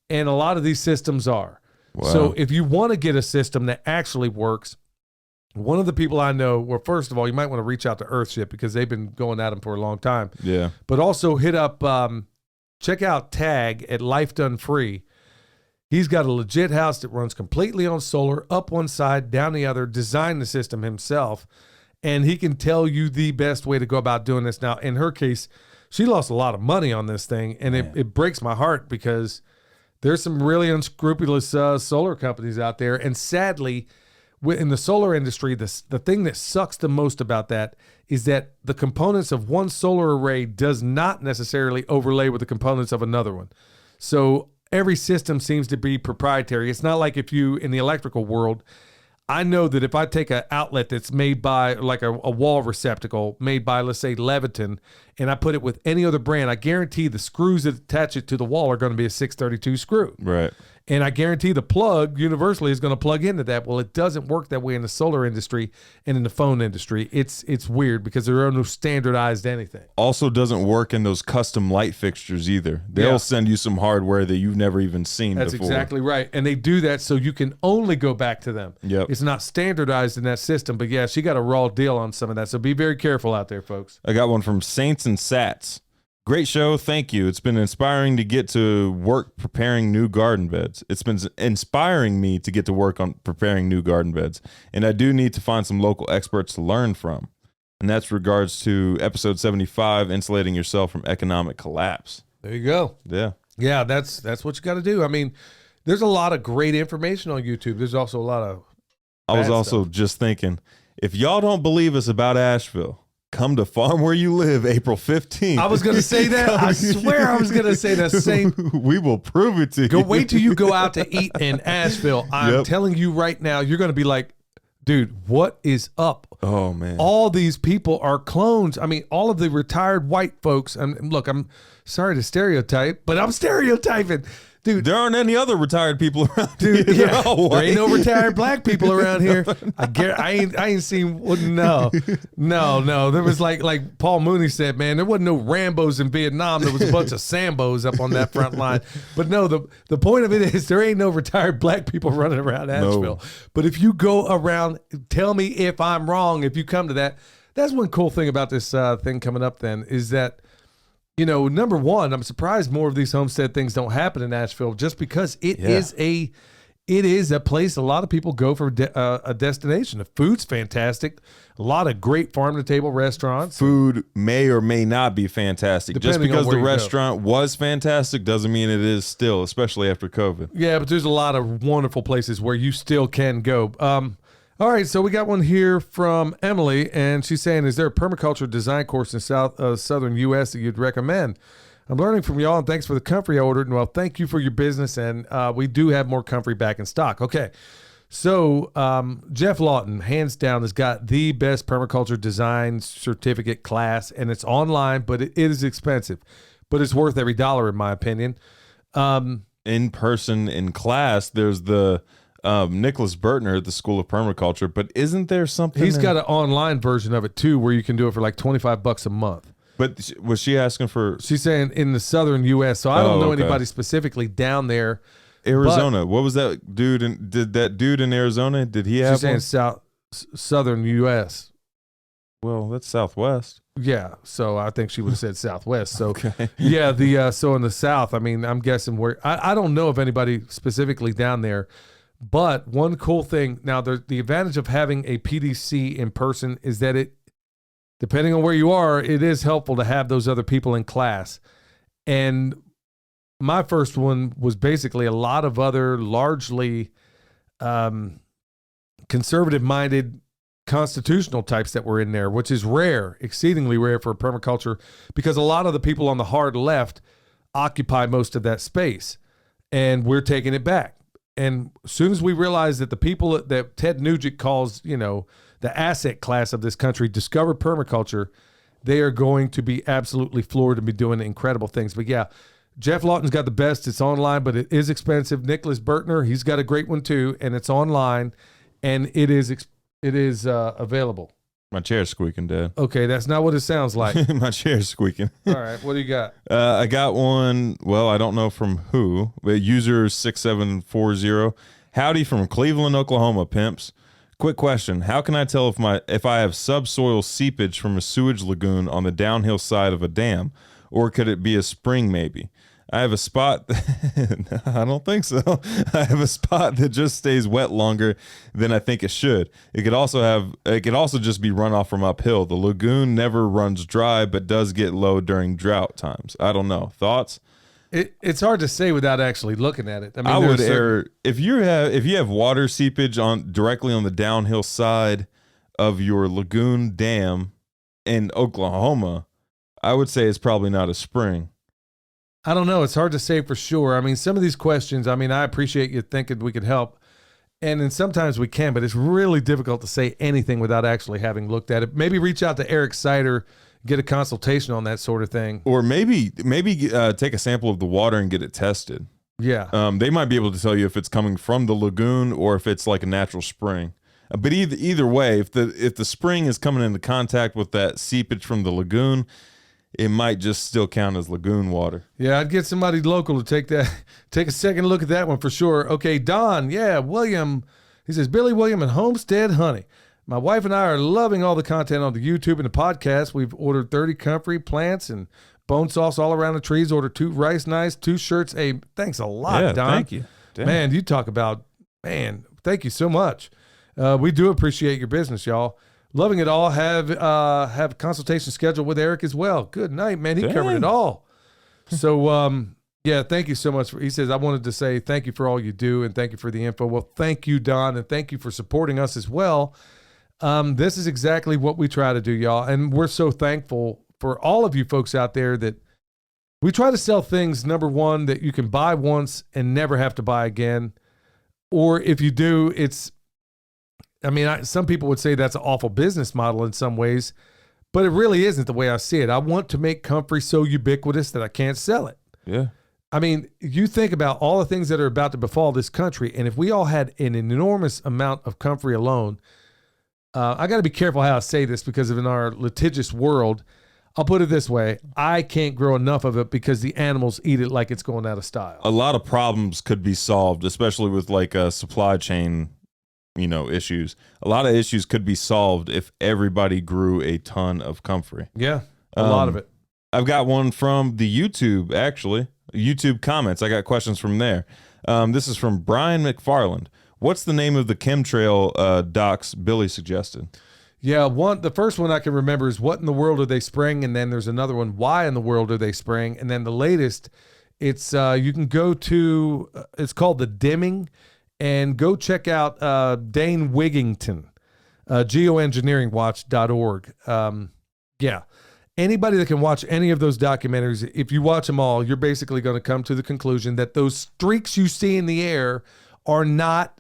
And a lot of these systems are. Wow. So if you want to get a system that actually works, one of the people I know, well, first of all, you might want to reach out to Earthship because they've been going at them for a long time. Yeah. But also hit up, check out Tag at Life Done Free. He's got a legit house that runs completely on solar, up one side, down the other, designed the system himself. And he can tell you the best way to go about doing this. Now, in her case, she lost a lot of money on this thing, and it breaks my heart because there's some really unscrupulous solar companies out there. And sadly, in the solar industry, the thing that sucks the most about that is that the components of one solar array does not necessarily overlay with the components of another one. So every system seems to be proprietary. It's not like if you, in the electrical world, I know that if I take an outlet that's made by, like a wall receptacle made by, let's say, Leviton, and I put it with any other brand, I guarantee the screws that attach it to the wall are going to be a 632 screw. Right. And I guarantee the plug universally is going to plug into that. Well, it doesn't work that way in the solar industry and in the phone industry. It's weird because there are no standardized anything. Also doesn't work in those custom light fixtures either. They'll send you some hardware that you've never even seen before. That's exactly right. And they do that so you can only go back to them. Yep. It's not standardized in that system. But yeah, she got a raw deal on some of that. So be very careful out there, folks. I got one from Saints and Sats. Great show. Thank you. It's been inspiring to get to work preparing new garden beds. It's been inspiring me to get to work on preparing new garden beds. And I do need to find some local experts to learn from. And that's regards to episode 75, insulating yourself from economic collapse. There you go. Yeah. Yeah, that's what you got to do. I mean, There's a lot of great information on YouTube. There's also a lot of I was bad also stuff. just thinking, if y'all don't believe us about Asheville, come to Farm Where You Live April 15th. I was going to say that. I swear I was going to say the same. We will prove it to you. Go wait till you go out to eat in Asheville. I'm telling you right now, you're going to be like, dude, what is up? Oh, man. All these people are clones. I mean, all of the retired white folks. And look, I'm sorry to stereotype, but I'm stereotyping. Dude, there aren't any other retired people around dude, here. Yeah, there ain't no retired black people around here. I ain't seen. No. There was like Paul Mooney said, man, there wasn't no Rambos in Vietnam. There was a bunch of Sambos up on that front line. But no, the point of it is there ain't no retired black people running around Asheville. No. But if you go around, tell me if I'm wrong. If you come to that, that's one cool thing about this thing coming up. Then is that. You know, number one, I'm surprised more of these homestead things don't happen in Nashville, just because it is a place a lot of people go for a destination. The food's fantastic. A lot of great farm to table restaurants. Food may or may not be fantastic. Just Depending on because where the you go. restaurant was fantastic doesn't mean it is still, especially after COVID. Yeah, but there's a lot of wonderful places where you still can go. All right, so we got one here from Emily, and she's saying, is there a permaculture design course in southern U.S. that you'd recommend? I'm learning from y'all, and thanks for the comfrey I ordered. And well, thank you for your business, and we do have more comfrey back in stock. Okay, so Jeff Lawton, hands down, has got the best permaculture design certificate class, and it's online, but it is expensive, but it's worth every dollar in my opinion. In person, in class, there's the Nicholas Bertner at the School of Permaculture, but isn't there something? He's got an online version of it too, where you can do it for like $25 a month. But was she asking for? She's saying in the southern U.S., so I don't know anybody specifically down there. Arizona. What was that dude? Did that dude in Arizona? Did he have? She's saying southern U.S. Well, that's Southwest. Yeah, so I think she would have said Southwest. So Okay. yeah, so in the South, I mean, I'm guessing where I don't know of anybody specifically down there. But one cool thing, now the advantage of having a PDC in person is that it, depending on where you are, it is helpful to have those other people in class. And my first one was basically a lot of other largely conservative-minded constitutional types that were in there, which is rare, exceedingly rare for permaculture, because a lot of the people on the hard left occupy most of that space, and we're taking it back. And as soon as we realize that the people that Ted Nugent calls, you know, the asset class of this country discovered permaculture, they are going to be absolutely floored and be doing incredible things. But yeah, Jeff Lawton's got the best. It's online, but it is expensive. Nicholas Bertner, he's got a great one too, and it's online, and it is available. My chair's squeaking, Dad. Okay, that's not what it sounds like. My chair's squeaking. All right, what do you got? I got one. Well, I don't know from who, but user 6740. Howdy from Cleveland, Oklahoma, pimps. Quick question: how can I tell if I have subsoil seepage from a sewage lagoon on the downhill side of a dam, or could it be a spring maybe? I have a spot. I don't think so. I have a spot that just stays wet longer than I think it should. It could also just be runoff from uphill. The lagoon never runs dry, but does get low during drought times. I don't know. Thoughts? It's hard to say without actually looking at it. I mean, I would err if you have water seepage directly on the downhill side of your lagoon dam in Oklahoma. I would say it's probably not a spring. I don't know. It's hard to say for sure. I mean, some of these questions, I mean, I appreciate you thinking we could help. And then sometimes we can, but it's really difficult to say anything without actually having looked at it. Maybe reach out to Eric Sider, get a consultation on that sort of thing. Or maybe take a sample of the water and get it tested. Yeah. They might be able to tell you if it's coming from the lagoon or if it's like a natural spring. But either way, if the spring is coming into contact with that seepage from the lagoon, it might just still count as lagoon water. Yeah, I'd get somebody local to take a second look at that one for sure. Okay, Don, yeah, William, he says, Billy, William, and Homestead Honey. My wife and I are loving all the content on the YouTube and the podcast. We've ordered 30 comfrey plants and bone sauce all around the trees, ordered 2 rice knives, 2 shirts. Hey, thanks a lot, Don. Thank you. Damn. Man, you talk about, thank you so much. We do appreciate your business, y'all. Loving it all. Have a consultation scheduled with Eric as well. Good night, man. He covered it all. So Yeah, thank you so much. He says, I wanted to say thank you for all you do and thank you for the info. Well, thank you, Don, and thank you for supporting us as well. This is exactly what we try to do, y'all. And we're so thankful for all of you folks out there that we try to sell things, number one, that you can buy once and never have to buy again. Or if you do, some people would say that's an awful business model in some ways, but it really isn't the way I see it. I want to make comfrey so ubiquitous that I can't sell it. Yeah. I mean, you think about all the things that are about to befall this country, and if we all had an enormous amount of comfrey alone, I got to be careful how I say this because in our litigious world, I'll put it this way, I can't grow enough of it because the animals eat it like it's going out of style. A lot of problems could be solved, especially with like supply chain, issues. A lot of issues could be solved if everybody grew a ton of comfrey. Yeah, a lot of it. I've got one from the YouTube, actually. YouTube comments. I got questions from there. This is from Brian McFarland. What's the name of the chemtrail docs Billy suggested? Yeah, the first one I can remember is what in the world are they spraying? And then there's another one, why in the world are they spraying? And then the latest, it's you can go to, it's called The Dimming, and go check out Dane Wigington, geoengineeringwatch.org. Yeah. Anybody that can watch any of those documentaries, if you watch them all, you're basically going to come to the conclusion that those streaks you see in the air are not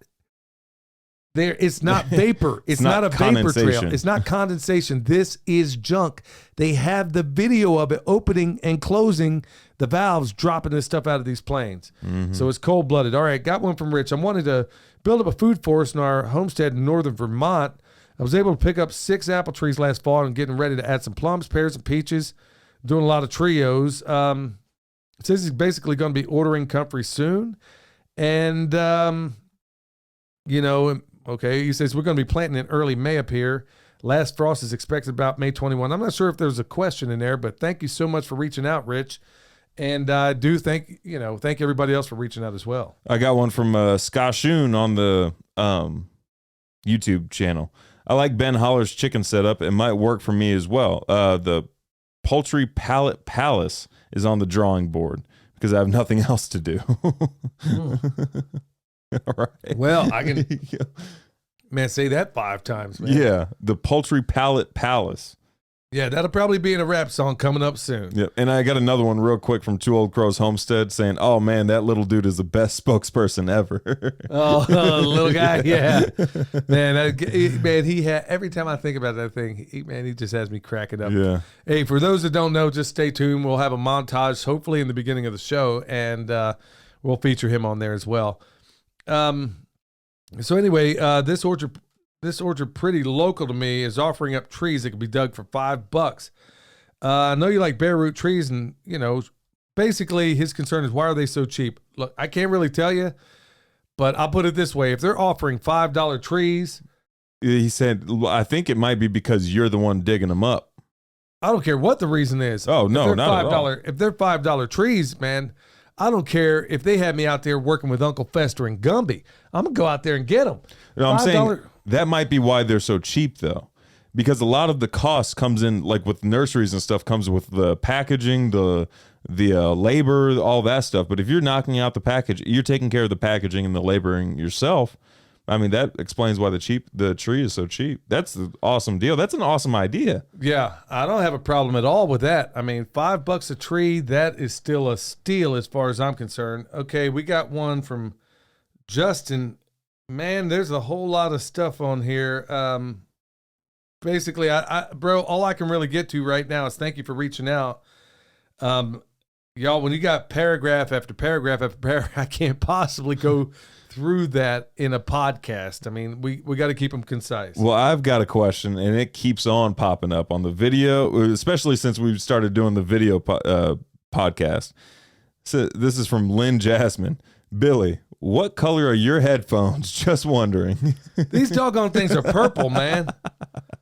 there. It's not vapor. It's not a vapor trail. It's not condensation. This is junk. They have the video of it opening and closing the valves, dropping this stuff out of these planes. Mm-hmm. So it's cold-blooded. All right, got one from Rich. I'm wanting to build up a food forest in our homestead in northern Vermont. I was able to pick up 6 apple trees last fall and getting ready to add some plums, pears, and peaches. Doing a lot of trios. It says he's basically going to be ordering comfrey soon. And, okay, he says we're going to be planting in early May up here. Last frost is expected about May 21. I'm not sure if there's a question in there, but thank you so much for reaching out, Rich. And I do thank everybody else for reaching out as well. I got one from Skashoon on the YouTube channel. I like Ben Holler's chicken setup. It might work for me as well. The Poultry Pallet Palace is on the drawing board because I have nothing else to do. All right. Well, I can, say that 5 times, man. Yeah, the Poultry Pallet Palace. Yeah, that'll probably be in a rap song coming up soon. Yep. And I got another one real quick from Two Old Crows Homestead saying, oh, man, that little dude is the best spokesperson ever. Little guy, yeah. Man, he had, every time I think about that thing, he just has me cracking up. Yeah. Hey, for those that don't know, just stay tuned. We'll have a montage, hopefully in the beginning of the show, and we'll feature him on there as well. So anyway, this orchard pretty local to me is offering up trees that can be dug for $5. I know you like bare root trees, and basically his concern is, why are they so cheap? Look, I can't really tell you, but I'll put it this way. If they're offering $5 trees, he said, I think it might be because you're the one digging them up. I don't care what the reason is. Oh, no, not at all. If they're $5 trees, man, I don't care if they had me out there working with Uncle Fester and Gumby. I'm going to go out there and get them. I'm saying that might be why they're so cheap, though, because a lot of the cost comes in, like with nurseries and stuff, comes with the packaging, the labor, all that stuff. But if you're knocking out the package, you're taking care of the packaging and the laboring yourself. I mean, that explains why the tree is so cheap. That's an awesome deal. That's an awesome idea. Yeah, I don't have a problem at all with that. I mean, $5 a tree, that is still a steal as far as I'm concerned. Okay, we got one from Justin. Man, there's a whole lot of stuff on here. Basically, bro, all I can really get to right now is thank you for reaching out. Y'all, when you got paragraph after paragraph after paragraph, I can't possibly go through that in a podcast. I mean, we got to keep them concise. Well, I've got a question, and it keeps on popping up on the video, especially since we've started doing the video podcast. So this is from Lynn Jasmine. Billy, what color are your headphones? Just wondering. These doggone things are purple, man.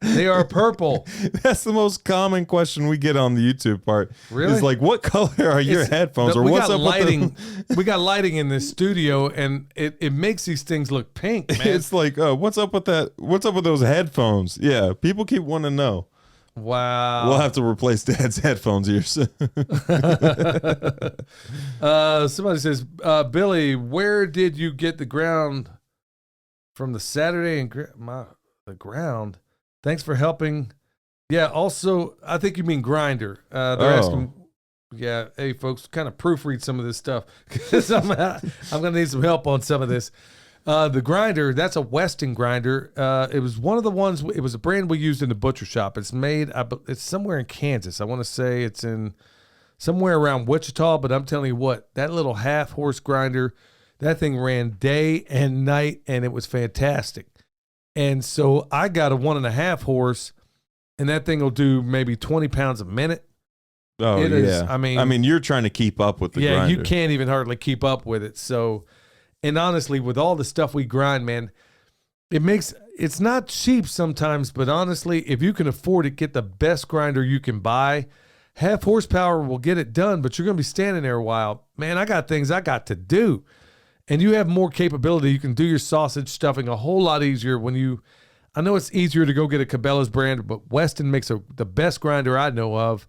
They are purple. That's the most common question we get on the YouTube part. Really? It's like, what color are your headphones? Or what's up lighting, with the... We got lighting in this studio, and it makes these things look pink, man. It's like, what's up with that? What's up with those headphones? Yeah, people keep wanting to know. Wow. We'll have to replace Dad's headphones here. Somebody says, Billy, where did you get the ground from the Saturday and the ground? Thanks for helping. Yeah, also, I think you mean grinder. They're asking, yeah, hey, folks, kind of proofread some of this stuff because I'm going to need some help on some of this. The grinder, that's a Weston grinder. It was one of the ones, it was a brand we used in the butcher shop. It's made, it's somewhere in Kansas. I want to say it's in somewhere around Wichita, but I'm telling you what, that little half-horse grinder, that thing ran day and night, and it was fantastic. And so I got a 1.5 horse, and that thing will do maybe 20 pounds a minute. Oh, it yeah. is, I mean, you're trying to keep up with the grinder. Yeah, you can't even hardly keep up with it. So, and honestly, with all the stuff we grind, man, it's not cheap sometimes, but honestly, if you can afford it, get the best grinder you can buy. Half horsepower will get it done, but you're going to be standing there a while. Man, I got things I got to do. And you have more capability. You can do your sausage stuffing a whole lot easier I know it's easier to go get a Cabela's brand, but Weston makes the best grinder I know of.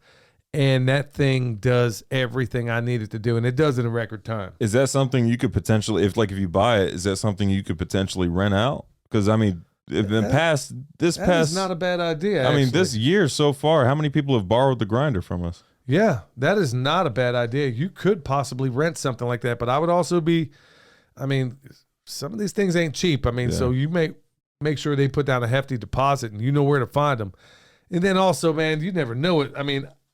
And that thing does everything I need it to do, and it does it in record time. Is that something you could potentially, if you buy it, is that something you could potentially rent out? Because I mean, this is not a bad idea. I actually. mean, this year so far, how many people have borrowed the grinder from us? Yeah, that is not a bad idea. You could possibly rent something like that, but I would also some of these things ain't cheap. So you make sure they put down a hefty deposit, and you know where to find them. And then also, man, you never know it.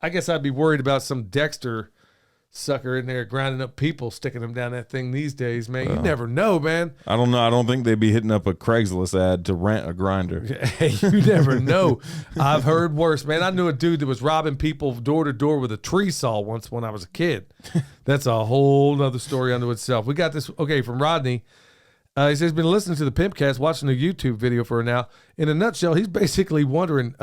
I guess I'd be worried about some Dexter sucker in there grinding up people, sticking them down that thing these days, man. You never know, man. I don't know. I don't think they'd be hitting up a Craigslist ad to rent a grinder. Hey, you never know. I've heard worse, man. I knew a dude that was robbing people door to door with a tree saw once when I was a kid. That's a whole nother story unto itself. We got this, from Rodney. He says he's been listening to the PIMPcast, watching a YouTube video for now. In a nutshell, he's basically wondering,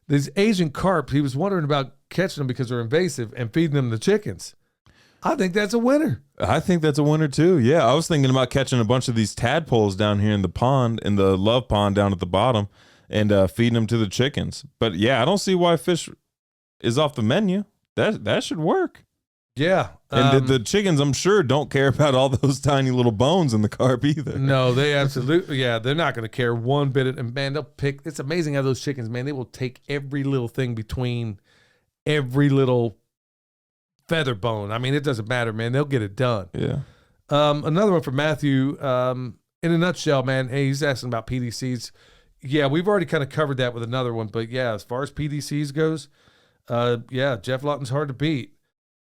these Asian carp, he was wondering about catching them because they're invasive and feeding them the chickens. I think that's a winner. I think that's a winner too. Yeah, I was thinking about catching a bunch of these tadpoles down here in the pond, in the love pond down at the bottom, and feeding them to the chickens. But yeah, I don't see why fish is off the menu. That should work. Yeah. And the chickens, I'm sure, don't care about all those tiny little bones in the carp either. No, they absolutely, they're not going to care one bit. And man, it's amazing how those chickens, man, they will take every little thing between every little feather bone. It doesn't matter, man. They'll get it done. Yeah. Another one from Matthew. In a nutshell, man, hey, he's asking about PDCs. Yeah, we've already kind of covered that with another one. But yeah, as far as PDCs goes, Jeff Lawton's hard to beat.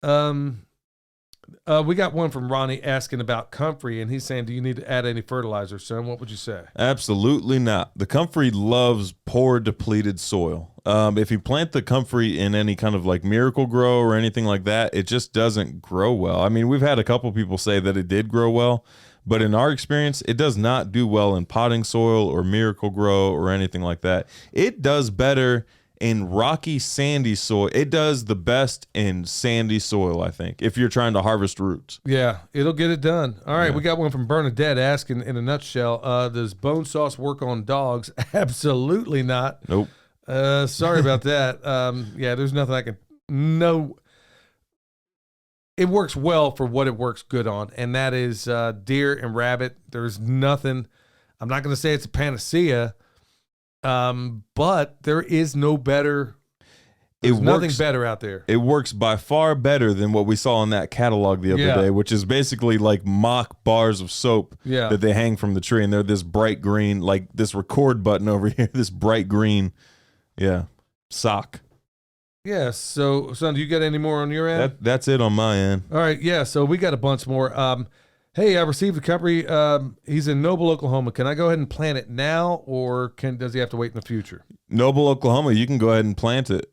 We got one from Ronnie asking about comfrey, and he's saying, do you need to add any fertilizer, son? What would you say? Absolutely not. The comfrey loves poor, depleted soil. If you plant the comfrey in any kind of Miracle Grow or anything like that, it just doesn't grow well. We've had a couple people say that it did grow well, but in our experience, it does not do well in potting soil or Miracle Grow or anything like that. It does better in rocky, sandy soil. It does the best in sandy soil, I think, if you're trying to harvest roots. Yeah, it'll get it done. All right, We got one from Bernadette asking, in a nutshell, does bone sauce work on dogs? Absolutely not. Nope. Sorry about that. There's nothing I can... No. It works well for what it works good on, and that is deer and rabbit. There's nothing... I'm not going to say it's a panacea, but there is no better. There's nothing better out there. It works by far better than what we saw in that catalog the other day, which is basically mock bars of soap that they hang from the tree, and they're this bright green, this record button over here, this bright green, sock. Yeah. So, son, do you got any more on your end? That's it on my end. All right. Yeah. So we got a bunch more. Hey, I received a comfrey. He's in Noble, Oklahoma. Can I go ahead and plant it now, or does he have to wait in the future? Noble, Oklahoma, you can go ahead and plant it.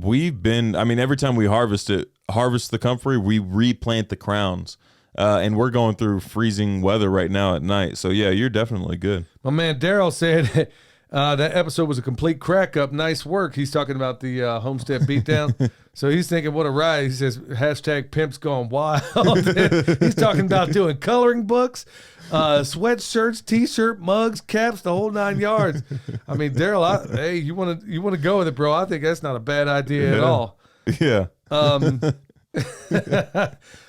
We've been, every time we harvest the comfrey, we replant the crowns. And we're going through freezing weather right now at night. So, yeah, you're definitely good. My man Daryl said, That episode was a complete crack up. Nice work. He's talking about the Homestead Beatdown. So he's thinking, what a ride. He says, hashtag pimp's gone wild. He's talking about doing coloring books, sweatshirts, T-shirt, mugs, caps, the whole 9 yards. I mean, Daryl, hey, you want to go with it, bro? I think that's not a bad idea at all. Yeah.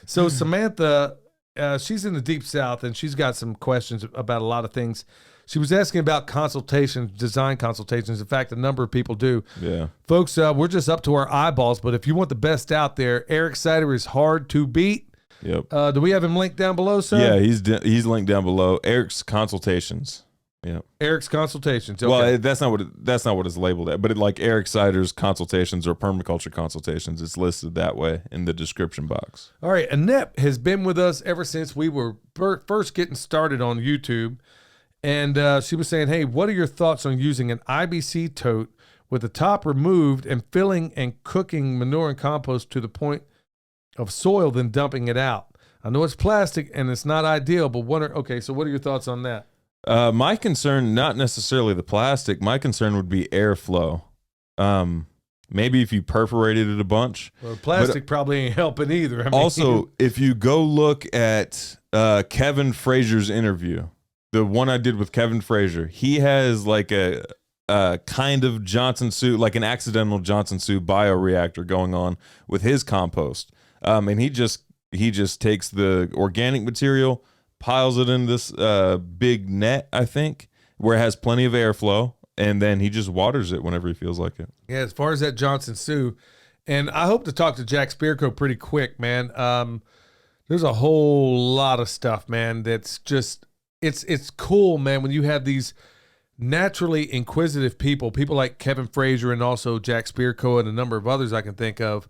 So Samantha, she's in the Deep South, and she's got some questions about a lot of things. She was asking about consultations, design consultations. In fact, a number of people do. Yeah. Folks, we're just up to our eyeballs, but if you want the best out there, Eric Sider is hard to beat. Yep. Do we have him linked down below, sir? Yeah, he's linked down below. Eric's Consultations. Yeah. Eric's Consultations. Okay. Well, that's not what it's labeled at, but like Eric Sider's Consultations or Permaculture Consultations, it's listed that way in the description box. All right. Annette has been with us ever since we were first getting started on YouTube. And she was saying, hey, what are your thoughts on using an IBC tote with the top removed and filling and cooking manure and compost to the point of soil, then dumping it out? I know it's plastic and it's not ideal, but okay, so what are your thoughts on that? My concern, not necessarily the plastic, my concern would be airflow. Maybe if you perforated it a bunch. Well, plastic probably ain't helping either. I mean, also, if you go look at Kevin Frazier's interview, the one I did with Kevin Frazier, he has like a kind of Johnson Sioux, like an accidental Johnson Sioux bioreactor going on with his compost. And he just takes the organic material, piles it in this big net, I think, where it has plenty of airflow, and then he just waters it whenever he feels like it. Yeah, as far as that Johnson Sioux, and I hope to talk to Jack Spirko pretty quick, man. There's a whole lot of stuff, man, that's just... It's cool, man, when you have these naturally inquisitive people like Kevin Frazier and also Jack Spirko and a number of others I can think of,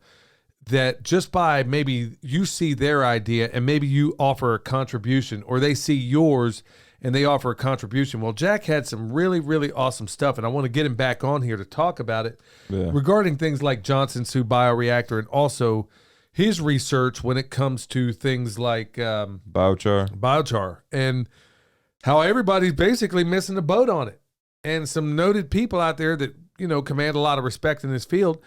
that just by maybe you see their idea and maybe you offer a contribution, or they see yours and they offer a contribution. Well, Jack had some really, really awesome stuff, and I want to get him back on here to talk about it regarding things like Johnson Sioux bioreactor and also his research when it comes to things like biochar and how everybody's basically missing the boat on it. And some noted people out there that, command a lot of respect in this field.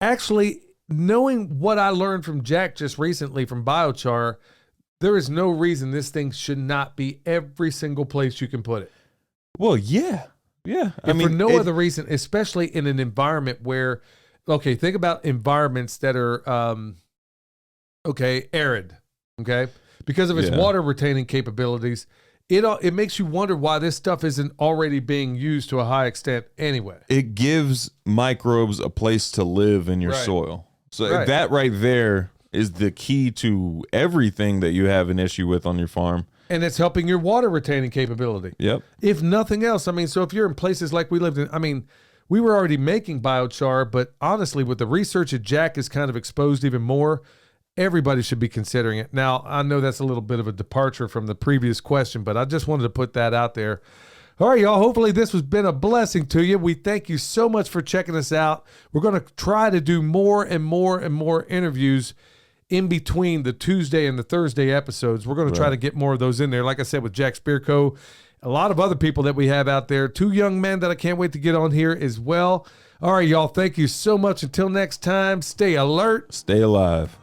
Actually, knowing what I learned from Jack just recently from biochar, there is no reason this thing should not be every single place you can put it. Well, yeah. Yeah. For no other reason, especially in an environment where, okay, think about environments that are, arid, okay? Because of its water retaining capabilities, it makes you wonder why this stuff isn't already being used to a high extent anyway. It gives microbes a place to live in your soil. So that right there is the key to everything that you have an issue with on your farm. And it's helping your water retaining capability. Yep. If nothing else, so if you're in places like we lived in, we were already making biochar, but honestly, with the research that Jack has kind of exposed even more, everybody should be considering it. Now, I know that's a little bit of a departure from the previous question, but I just wanted to put that out there. All right, y'all. Hopefully this has been a blessing to you. We thank you so much for checking us out. We're going to try to do more and more and more interviews in between the Tuesday and the Thursday episodes. We're going to try to get more of those in there. Like I said, with Jack Spirko, a lot of other people that we have out there, 2 young men that I can't wait to get on here as well. All right, y'all. Thank you so much. Until next time, stay alert. Stay alive.